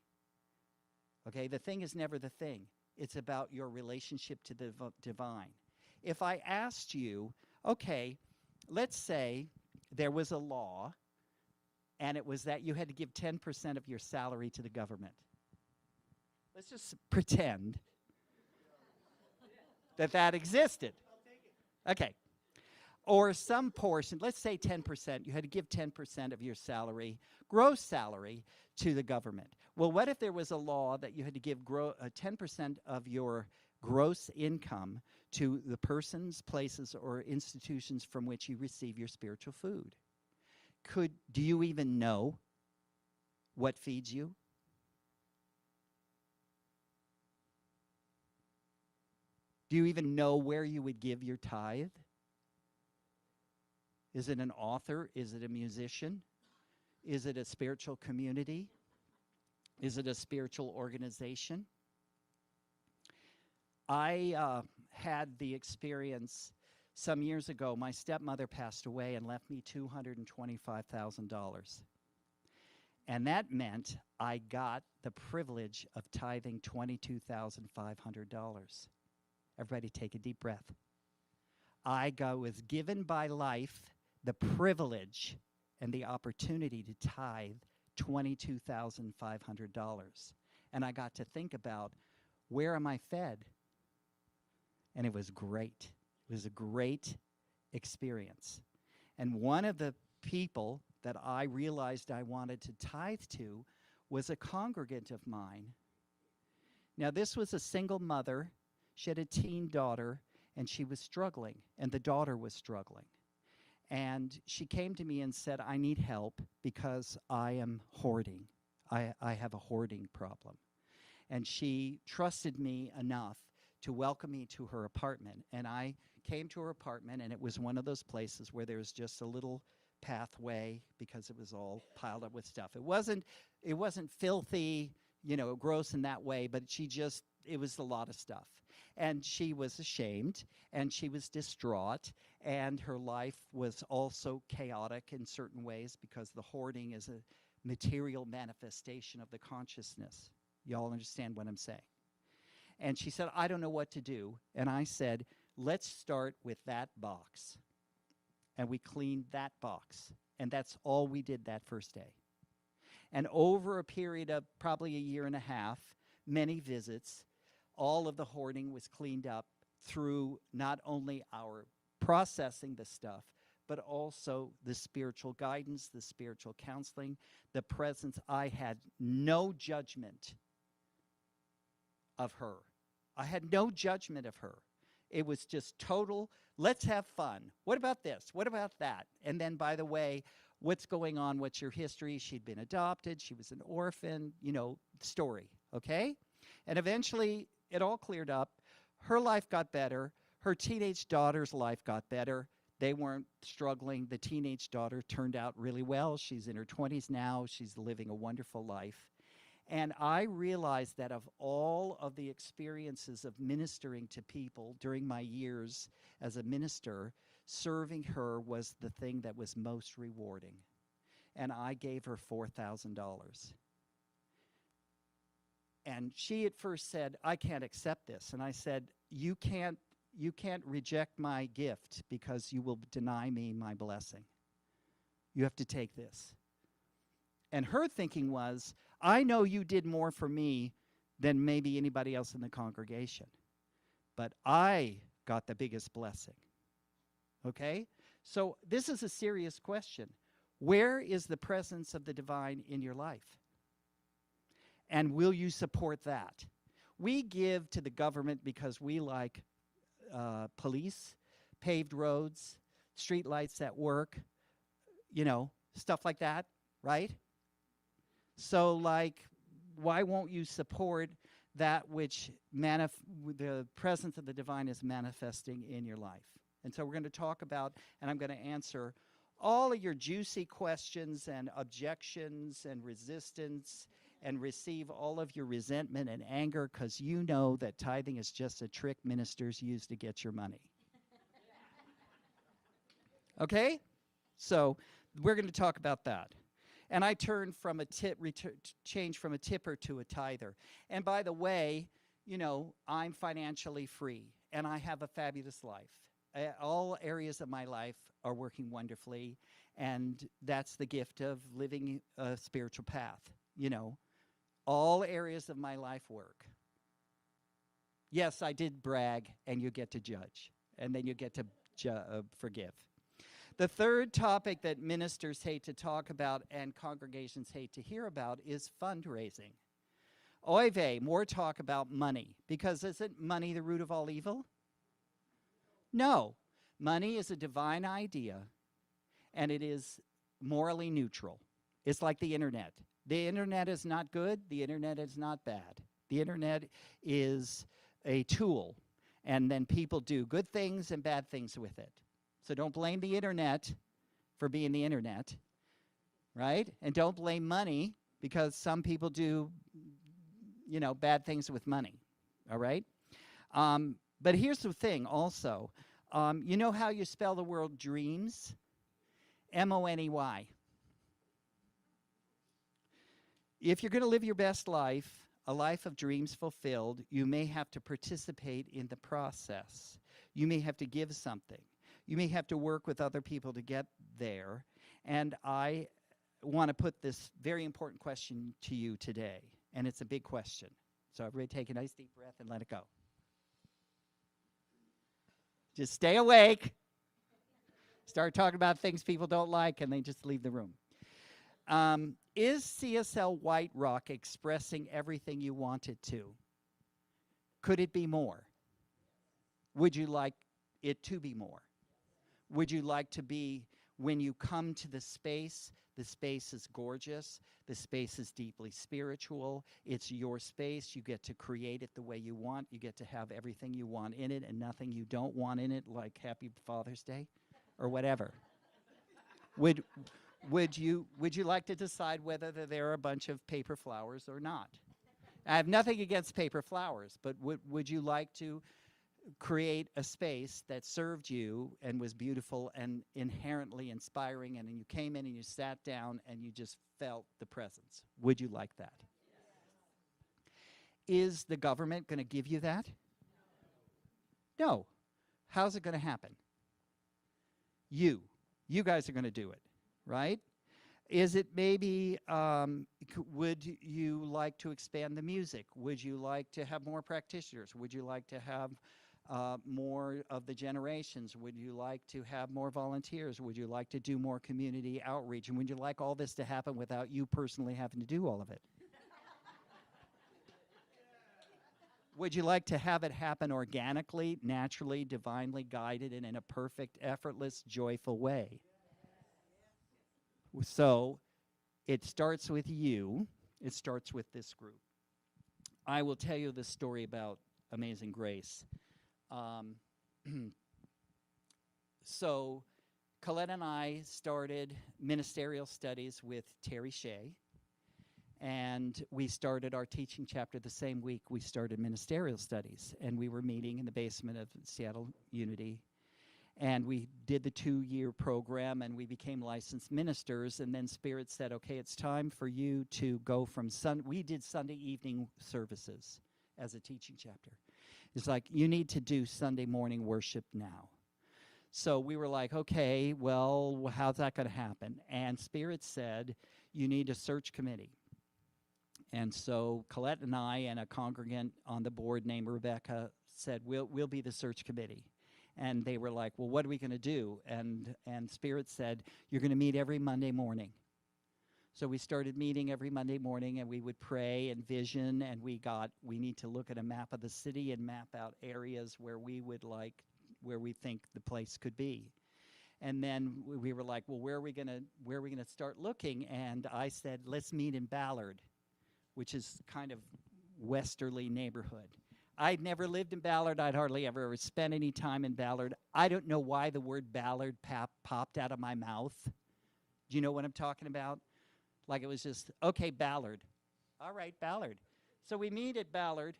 Okay, the thing is never the thing. It's about your relationship to the divine. If I asked you, okay, let's say there was a law and it was that you had to give 10% of your salary to the government. Let's just pretend that existed. Okay. Or some portion, let's say 10%, you had to give 10% of your salary, gross salary, to the government. Well, what if there was a law that you had to give 10% of your gross income to the persons, places, or institutions from which you receive your spiritual food? Do you even know what feeds you? Do you even know where you would give your tithe? Is it an author? Is it a musician? Is it a spiritual community? Is it a spiritual organization? I had the experience some years ago. My stepmother passed away and left me $225,000. And that meant I got the privilege of tithing $22,500. Everybody take a deep breath. I was given by life the privilege and the opportunity to tithe $22,500. And I got to think about, where am I fed? And it was great. It was a great experience. And one of the people that I realized I wanted to tithe to was a congregant of mine. Now, this was a single mother. She had a teen daughter, and she was struggling, and the daughter was struggling. And she came to me and said, I need help because I am hoarding. I have a hoarding problem. And she trusted me enough to welcome me to her apartment. And I came to her apartment, and it was one of those places where there was just a little pathway because it was all piled up with stuff. It wasn't filthy, gross in that way, but it was a lot of stuff. And she was ashamed, and she was distraught, and her life was also chaotic in certain ways because the hoarding is a material manifestation of the consciousness. Y'all understand what I'm saying? And she said, I don't know what to do. And I said, let's start with that box. And we cleaned that box. And that's all we did that first day. And over a period of probably a year and a half, many visits, all of the hoarding was cleaned up through not only our processing the stuff, but also the spiritual guidance, the spiritual counseling, the presence. I had no judgment of her. I had no judgment of her. It was just total, let's have fun. What about this? What about that? And then, by the way, what's going on? What's your history? She'd been adopted. She was an orphan, story, okay? And eventually, it all cleared up. Her life got better. Her teenage daughter's life got better. They weren't struggling. The teenage daughter turned out really well. She's in her 20s now. She's living a wonderful life. And I realized that of all of the experiences of ministering to people during my years as a minister, serving her was the thing that was most rewarding. And I gave her $4,000. And she at first said, I can't accept this. And I said, you can't reject my gift because you will deny me my blessing. You have to take this. And her thinking was, I know you did more for me than maybe anybody else in the congregation, but I got the biggest blessing. Okay? So this is a serious question. Where is the presence of the divine in your life? And will you support that? We give to the government because we like police, paved roads, street lights at work, stuff like that, right? So, why won't you support that which the presence of the divine is manifesting in your life? And so we're going to talk about, and I'm going to answer all of your juicy questions and objections and resistance and receive all of your resentment and anger because you know that tithing is just a trick ministers use to get your money. Okay? So we're going to talk about that. And I turned from change from a tipper to a tither. And by the way, I'm financially free and I have a fabulous life. All areas of my life are working wonderfully, and that's the gift of living a spiritual path. All areas of my life work. Yes, I did brag, and you get to judge, and then you get to forgive. The third topic that ministers hate to talk about and congregations hate to hear about is fundraising. Oy vey, more talk about money, because isn't money the root of all evil? No, money is a divine idea, and it is morally neutral. It's like the internet. The internet is not good. The internet is not bad. The internet is a tool, and then people do good things and bad things with it. So don't blame the internet for being the internet, right? And don't blame money because some people do, bad things with money, all right? But here's the thing also. You know how you spell the word dreams? M-O-N-E-Y. If you're going to live your best life, a life of dreams fulfilled, you may have to participate in the process. You may have to give something. You may have to work with other people to get there. And I want to put this very important question to you today. And it's a big question. So everybody take a nice deep breath and let it go. Just stay awake. Start talking about things people don't like and they just leave the room. Is CSL White Rock expressing everything you want it to? Could it be more? Would you like it to be more? Would you like to be, when you come to the space is gorgeous, the space is deeply spiritual, it's your space, you get to create it the way you want, you get to have everything you want in it and nothing you don't want in it, like Happy Father's Day or whatever. Would you like to decide whether there are a bunch of paper flowers or not? I have nothing against paper flowers, but would you like to create a space that served you and was beautiful and inherently inspiring, and then you came in and you sat down and you just felt the presence? Would you like that? Is the government going to give you that? No. How's it going to happen? You guys are going to do it, right? Is it maybe, would you like to expand the music? Would you like to have more practitioners? Would you like to have more of the generations? Would you like to have more volunteers? Would you like to do more community outreach? And would you like all this to happen without you personally having to do all of it? Would you like to have it happen organically, naturally, divinely guided, and in a perfect, effortless, joyful way? So it starts with you. It starts with this group. I will tell you this story about Amazing Grace. So Colette and I started ministerial studies with Terry Shea. And we started our teaching chapter the same week we started ministerial studies. And we were meeting in the basement of Seattle Unity. And we did the 2-year program, and we became licensed ministers. And then Spirit said, okay, it's time for you to go from we did Sunday evening services as a teaching chapter. It's like, you need to do Sunday morning worship now. So we were like, okay, well, how's that going to happen? And Spirit said, you need a search committee. And so Colette and I and a congregant on the board named Rebecca said, we'll be the search committee. And they were like, well, what are we going to do? And Spirit said, you're going to meet every Monday morning. So we started meeting every Monday morning, and we would pray and vision, and we need to look at a map of the city and map out areas where we think the place could be. And then we were like, well, where are we going to start looking? And I said, let's meet in Ballard, which is kind of westerly neighborhood. I'd never lived in Ballard. I'd hardly ever spent any time in Ballard. I don't know why the word Ballard popped out of my mouth. Do you know what I'm talking about? Like it was just, okay, Ballard. All right, Ballard. So we meet at Ballard.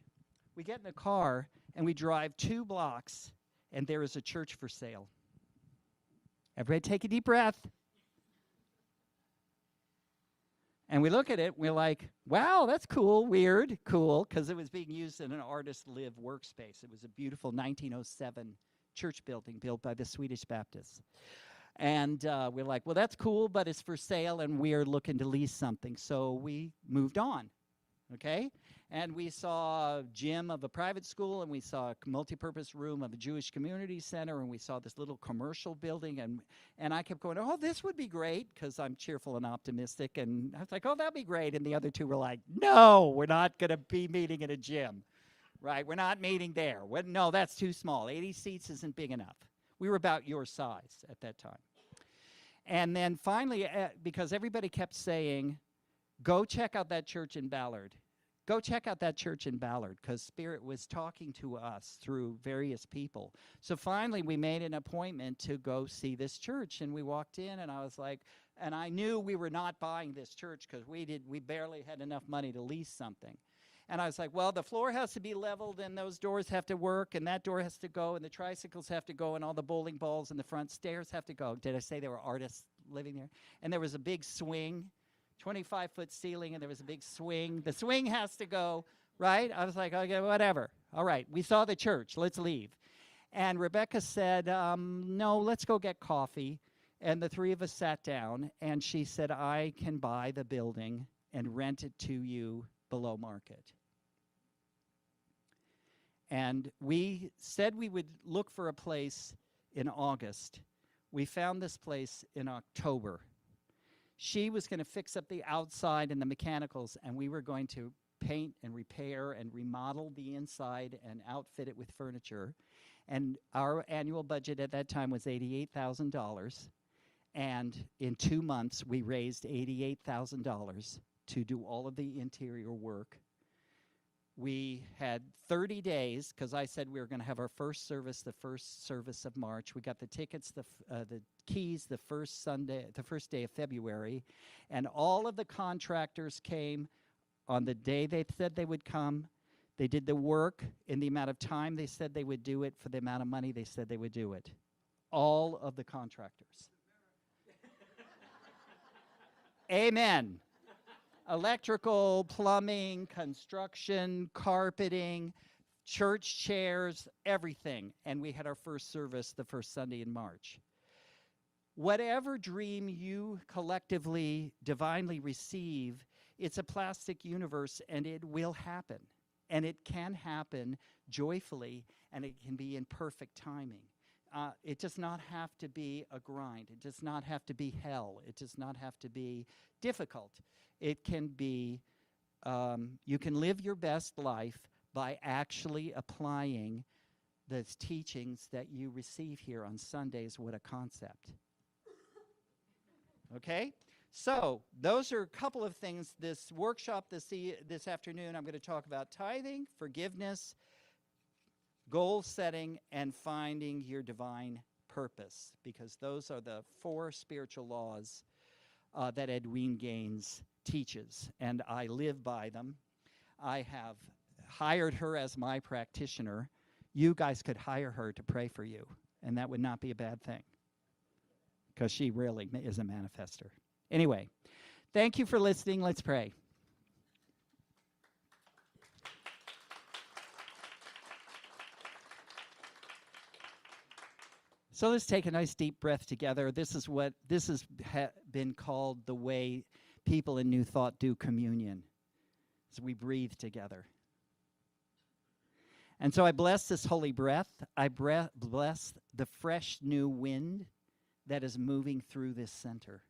We get in the car, and we drive 2 blocks, and there is a church for sale. Everybody take a deep breath. And we look at it, we're like, wow, that's cool, weird, cool, because it was being used in an artist live workspace. It was a beautiful 1907 church building built by the Swedish Baptists. And we're like, well, that's cool, but it's for sale, and we're looking to lease something. So we moved on, okay? And we saw a gym of a private school, and we saw a multipurpose room of a Jewish community center, and we saw this little commercial building, and I kept going, oh, this would be great, because I'm cheerful and optimistic, and I was like, oh, that'd be great, and the other two were like, no, we're not going to be meeting in a gym, right? We're not meeting there. No, that's too small. 80 seats isn't big enough. We were about your size at that time. And then finally, because everybody kept saying, go check out that church in Ballard. Go check out that church in Ballard, because Spirit was talking to us through various people. So finally, we made an appointment to go see this church, and we walked in, and I was like, and I knew we were not buying this church because we barely had enough money to lease something. And I was like, well, the floor has to be leveled, and those doors have to work, and that door has to go, and the tricycles have to go, and all the bowling balls and the front stairs have to go. Did I say there were artists living there? And there was a big swing, 25-foot ceiling, and there was a big swing. The swing has to go, right? I was like, okay, whatever. All right, we saw the church. Let's leave. And Rebecca said, no, let's go get coffee. And the three of us sat down, and she said, I can buy the building and rent it to you below market. And we said we would look for a place in August. We found this place in October. She was going to fix up the outside and the mechanicals, and we were going to paint and repair and remodel the inside and outfit it with furniture. And our annual budget at that time was $88,000. And in 2 months, we raised $88,000 to do all of the interior work. We had 30 days, because I said we were going to have our first service the first service of March. We got the tickets, the keys the first day of February. And all of the contractors came on the day they said they would come. They did the work in the amount of time they said they would do it for the amount of money they said they would do it. All of the contractors. Amen. Electrical, plumbing, construction, carpeting, church chairs, everything. And we had our first service the first Sunday in March. Whatever dream you collectively, divinely receive, it's a plastic universe, and it will happen. And it can happen joyfully, and it can be in perfect timing. It does not have to be a grind. It does not have to be hell. It does not have to be difficult. It can be, you can live your best life by actually applying the teachings that you receive here on Sundays. What a concept. Okay? So those are a couple of things. This workshop this afternoon, I'm going to talk about tithing, forgiveness, goal setting, and finding your divine purpose, because those are the 4 spiritual laws that Edwene Gaines teaches, and I live by them. I have hired her as my practitioner. You guys could hire her to pray for you, and that would not be a bad thing, because she really is a manifester. Anyway, thank you for listening. Let's pray. So let's take a nice deep breath together. This has been called the way people in New Thought do communion, as we breathe together. And so I bless this holy breath. I bless the fresh new wind that is moving through this center.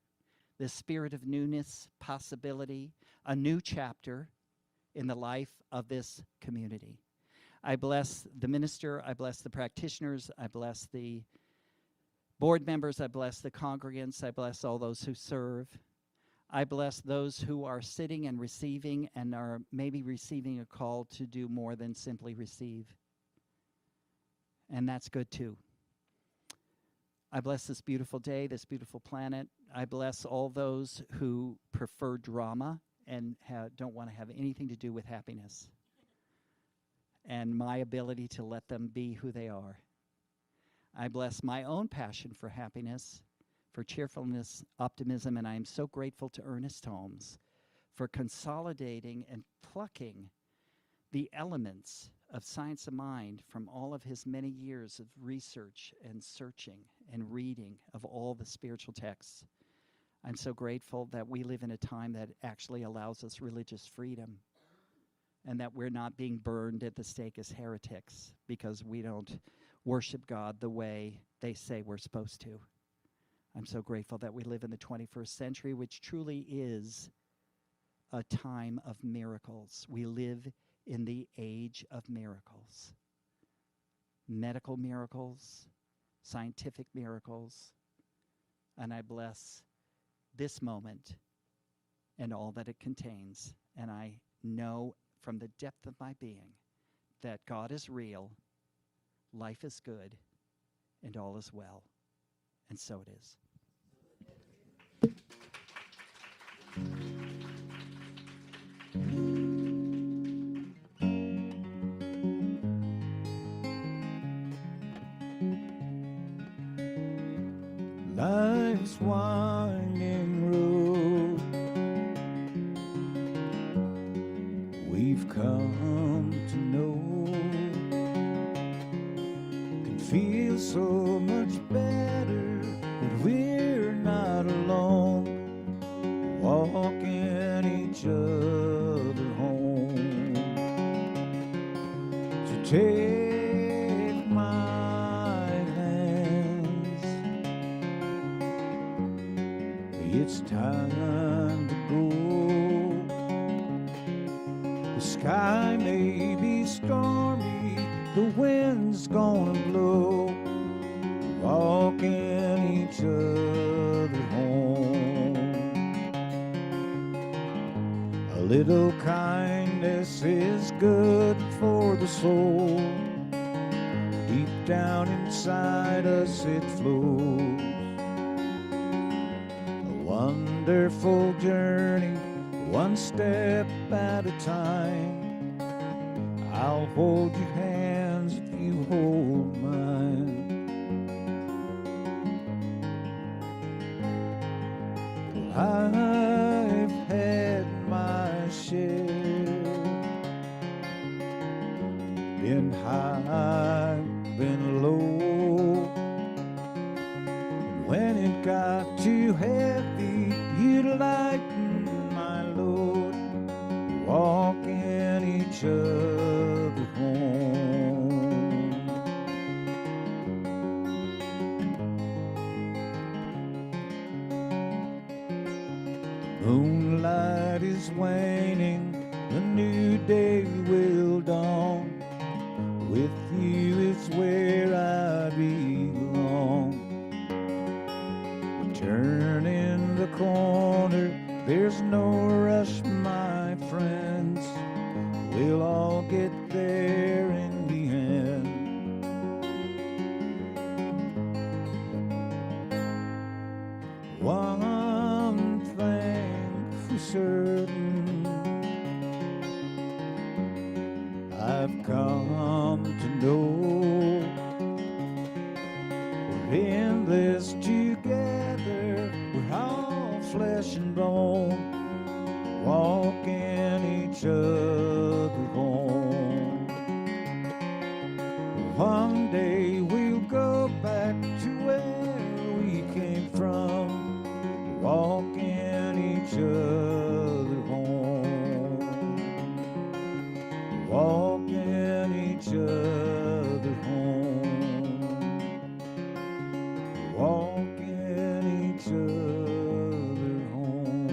This spirit of newness, possibility, a new chapter in the life of this community. I bless the minister. I bless the practitioners. I bless the board members. I bless the congregants. I bless all those who serve. I bless those who are sitting and receiving and are maybe receiving a call to do more than simply receive. And that's good too. I bless this beautiful day, this beautiful planet. I bless all those who prefer drama and don't want to have anything to do with happiness, and my ability to let them be who they are. I bless my own passion for happiness, for cheerfulness, optimism, and I am so grateful to Ernest Holmes for consolidating and plucking the elements of science of mind from all of his many years of research and searching and reading of all the spiritual texts. I'm so grateful that we live in a time that actually allows us religious freedom, and that we're not being burned at the stake as heretics because we don't worship God the way they say we're supposed to. I'm so grateful that we live in the 21st century, which truly is a time of miracles. We live in the age of miracles. Medical miracles, scientific miracles, and I bless this moment and all that it contains. And I know from the depth of my being that God is real, life is good, and all is well. And so it is. Life's winding road we've come to know can feel so much better that we're not alone, walking each other home. So take my hands, it's time to go. The sky may be stormy, the wind's gonna blow, walking each other home. A little kindness is good for the soul. Deep down inside us it flows. A wonderful journey, one step at a time. I'll hold your hands if you hold mine. I've had my share, been high, been low. And when it got too heavy, you'd lighten my load, walking each other home. Moonlight is waning, a new day will dawn. With you is where I belong. Turning the corner, there's no rush, my friends. We'll all get there in the end. One thing for certain. I've come to know we're in this together. We're all flesh and bone, walking each other home. One day we'll go back to where we came from, walking each other home, walking each other home, walking each other home.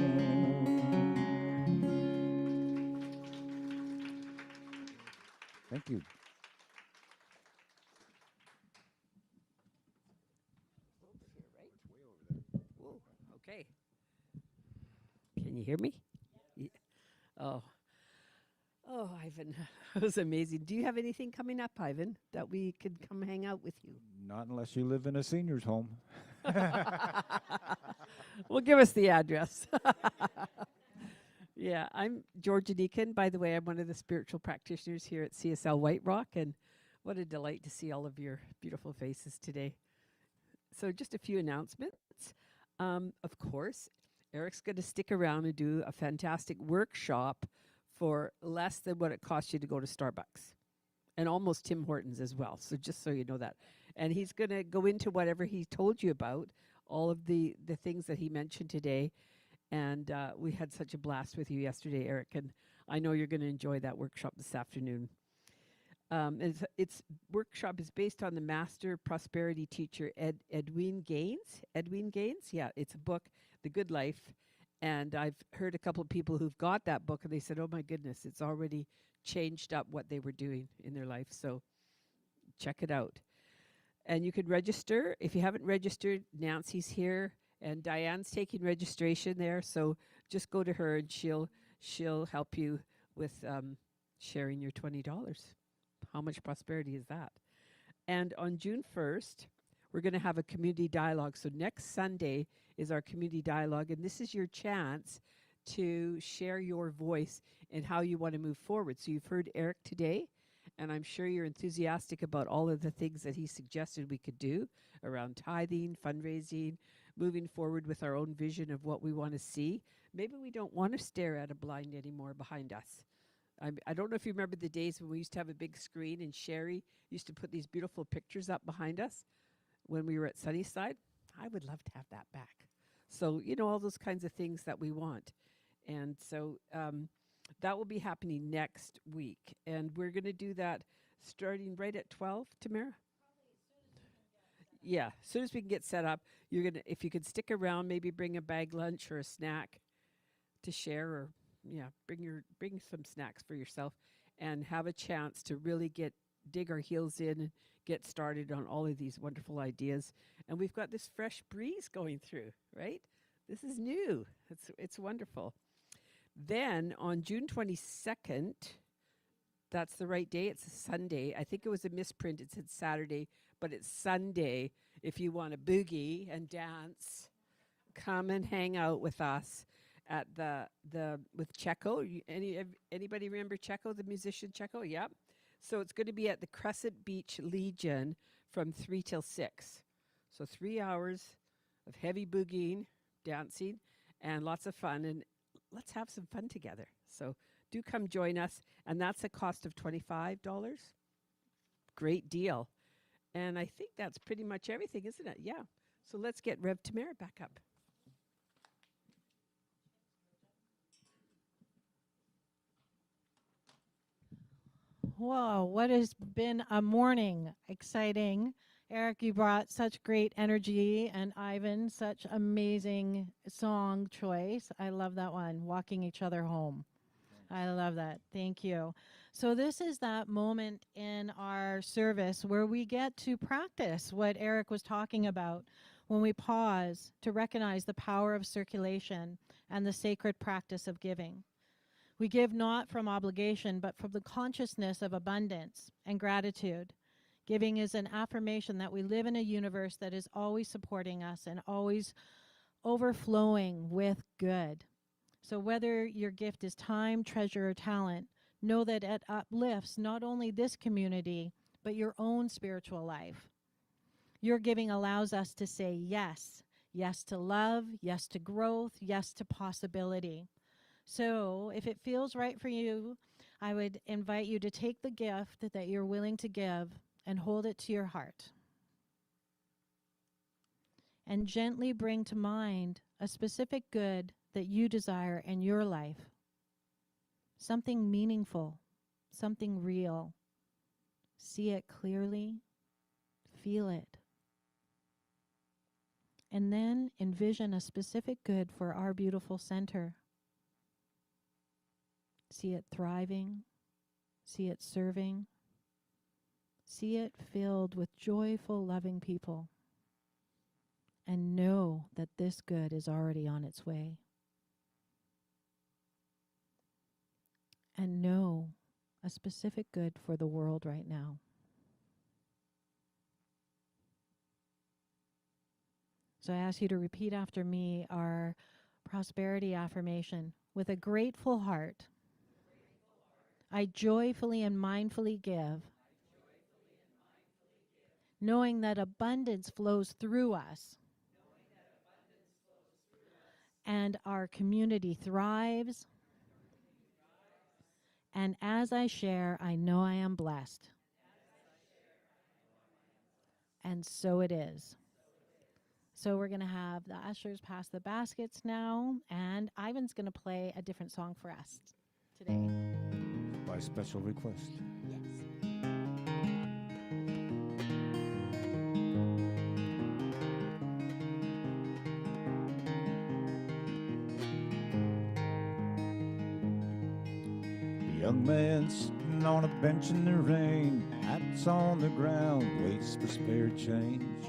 Thank you. Whoa, okay. Can you hear me? Yeah. Oh. Oh, Ivan, that was amazing. Do you have anything coming up, Ivan, that we could come hang out with you? Not unless you live in a senior's home. Well, give us the address. Yeah, I'm Georgia Deacon. By the way, I'm one of the spiritual practitioners here at CSL White Rock, and what a delight to see all of your beautiful faces today. So just a few announcements. Of course, Eric's going to stick around and do a fantastic workshop for less than what it costs you to go to Starbucks, and almost Tim Hortons as well. So just so you know that. And he's going to go into whatever he told you about, all of the things that he mentioned today. And we had such a blast with you yesterday, Eric, and I know you're going to enjoy that workshop this afternoon. Its workshop is based on the master prosperity teacher Edwin Gaines. Edwin Gaines, yeah, it's a book, The Good Life. And I've heard a couple of people who've got that book, and they said, oh my goodness, it's already changed up what they were doing in their life. So check it out. And you can register. If you haven't registered, Nancy's here, and Diane's taking registration there. So just go to her, and she'll help you with sharing your $20. How much prosperity is that? And on June 1st, we're going to have a community dialogue. So next Sunday is our community dialogue, and this is your chance to share your voice and how you want to move forward. So you've heard Eric today, and I'm sure you're enthusiastic about all of the things that he suggested we could do around tithing, fundraising, moving forward with our own vision of what we want to see. Maybe we don't want to stare at a blind anymore behind us. I don't know if you remember the days when we used to have a big screen and Sherry used to put these beautiful pictures up behind us when we were at Sunnyside. I would love to have that back. So, you know, all those kinds of things that we want. And so that will be happening next week. And we're going to do that starting right at 12, Tamara? Yeah, as soon as we can get set up, you're going to, if you could stick around, maybe bring a bag lunch or a snack to share, or bring some snacks for yourself and have a chance to really dig our heels in and get started on all of these wonderful ideas. And we've got this fresh breeze going through, right? This is new. It's wonderful. Then on June 22nd, that's the right day. It's a Sunday. I think it was a misprint. It said Saturday, but it's Sunday. If you want to boogie and dance, come and hang out with us at with Checo. Anybody remember Checo, the musician Checo? Yep. So it's going to be at the Crescent Beach Legion from 3 till 6. So 3 hours of heavy boogieing, dancing, and lots of fun. And let's have some fun together. So do come join us. And that's a cost of $25. Great deal. And I think that's pretty much everything, isn't it? Yeah. So let's get Rev Tamara back up. Whoa, what has been a morning. Exciting. Eric, you brought such great energy, and Ivan, such amazing song choice. I love that one, Walking Each Other Home. I love that. Thank you. So this is that moment in our service where we get to practice what Eric was talking about, when we pause to recognize the power of circulation and the sacred practice of giving. We give not from obligation, but from the consciousness of abundance and gratitude. Giving is an affirmation that we live in a universe that is always supporting us and always overflowing with good. So whether your gift is time, treasure, or talent, know that it uplifts not only this community, but your own spiritual life. Your giving allows us to say yes. Yes to love, yes to growth, yes to possibility. So if it feels right for you, I would invite you to take the gift that you're willing to give and hold it to your heart. And gently bring to mind a specific good that you desire in your life. Something meaningful, something real. See it clearly, feel it. And then envision a specific good for our beautiful center. See it thriving, see it serving, see it filled with joyful, loving people. And know that this good is already on its way. And know a specific good for the world right now. So I ask you to repeat after me our prosperity affirmation. With a grateful heart, I joyfully and mindfully give, knowing that abundance flows through us, and our community thrives. And as I share, I know I am blessed. And so it is. So we're going to have the ushers pass the baskets now, and Ivan's going to play a different song for us today. By special request. A young man sitting on a bench in the rain, hats on the ground, waits for spare change.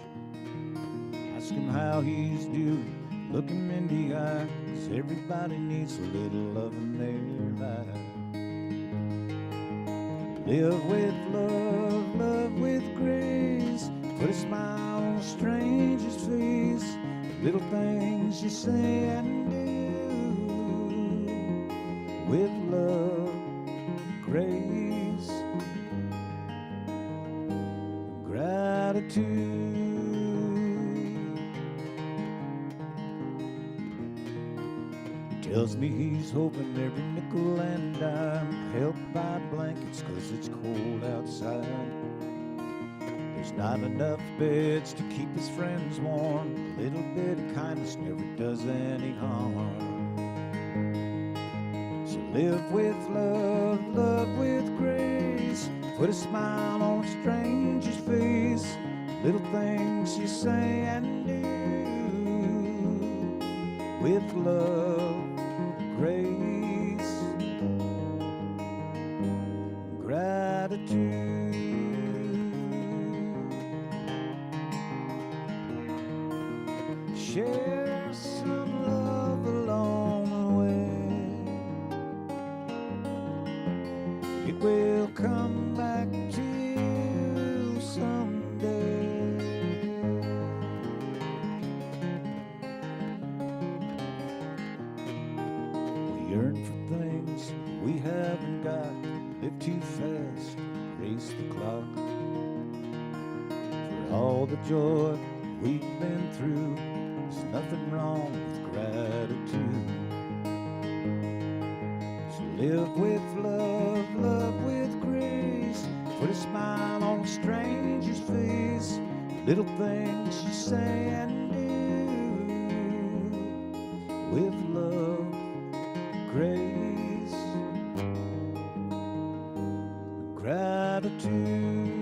Ask him how he's doing, look him in the eye, 'cause everybody needs a little love in their life. Live with love, love with grace, put a smile on a stranger's face, little things you say and do, with love, grace, gratitude. Tells me he's hoping every nickel and dime helped by blankets 'cause it's cold outside. There's not enough beds to keep his friends warm. A little bit of kindness never does any harm. So live with love, love with grace, put a smile on a stranger's face, little things you say and do, with love, grace, gratitude. Share some love along the way. It will come back to you someday. We yearn for things we haven't got, live too fast, race the clock. For all the joy we've been through, there's nothing wrong with gratitude. So live with love, love with grace, put a smile on a stranger's face, little things you say and do, with love, grace, gratitude.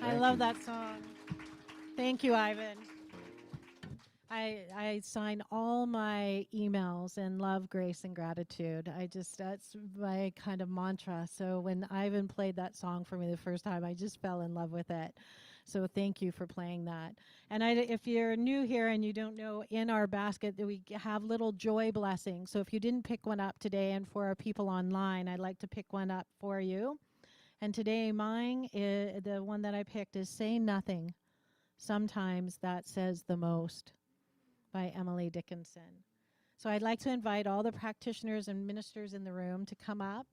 I love that song. Thank you, Ivan. I sign all my emails in love, grace, and gratitude. That's my kind of mantra. So when Ivan played that song for me the first time, I just fell in love with it. So thank you for playing that. And if you're new here and you don't know, in our basket we have little joy blessings. So if you didn't pick one up today, and for our people online, I'd like to pick one up for you. And today, mine, the one that I picked, is Say Nothing. Sometimes That Says the Most by Emily Dickinson. So I'd like to invite all the practitioners and ministers in the room to come up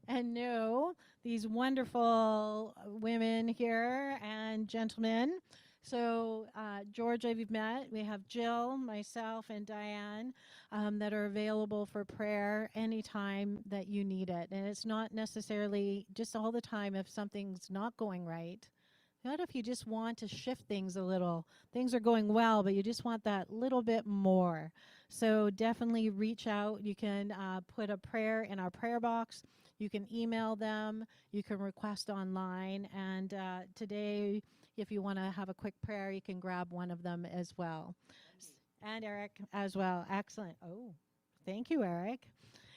and know these wonderful women here and gentlemen. So Georgia, you've met. We have Jill, myself, and Diane that are available for prayer anytime that you need it. And it's not necessarily just all the time if something's not going right. What if you just want to shift things a little? Things are going well, but you just want that little bit more. So definitely reach out. You can put a prayer in our prayer box. You can email them. You can request online. And today, if you want to have a quick prayer, you can grab one of them as well. And Eric as well. Excellent. Oh, thank you, Eric.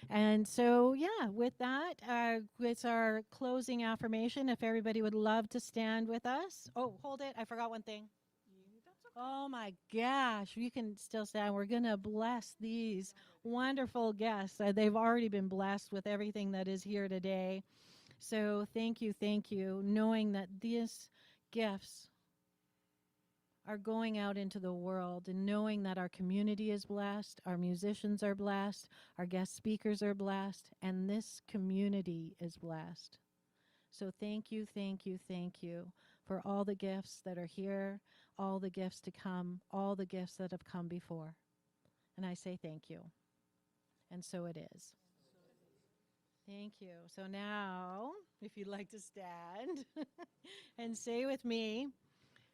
And so, yeah, with that, it's our closing affirmation. If everybody would love to stand with us. Oh, hold it. I forgot one thing. Oh, my gosh. You can still stand. We're going to bless these wonderful guests. They've already been blessed with everything that is here today. So thank you, knowing that these gifts are going out into the world and knowing that our community is blessed, our musicians are blessed, our guest speakers are blessed, and this community is blessed. So thank you for all the gifts that are here, all the gifts to come, all the gifts that have come before. And I say thank you. And so it is. Thank you. So now, if you'd like to stand and say with me,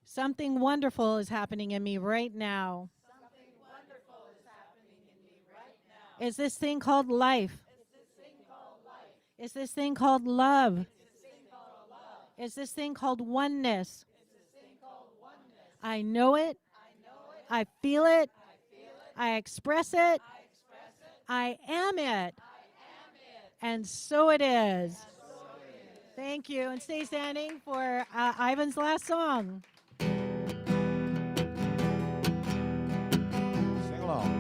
something wonderful is happening in me right now. Something wonderful is happening in me right now. Is this thing called life? It's this thing called life. Is this thing called love? It's this thing called love. Is this thing called oneness? It's this thing called oneness. I know it. I know it. I feel it. I feel it. I express it. I express it. I am it. I am it. And so it is. And so it is. Thank you. And stay standing for Ivan's last song. Sing along.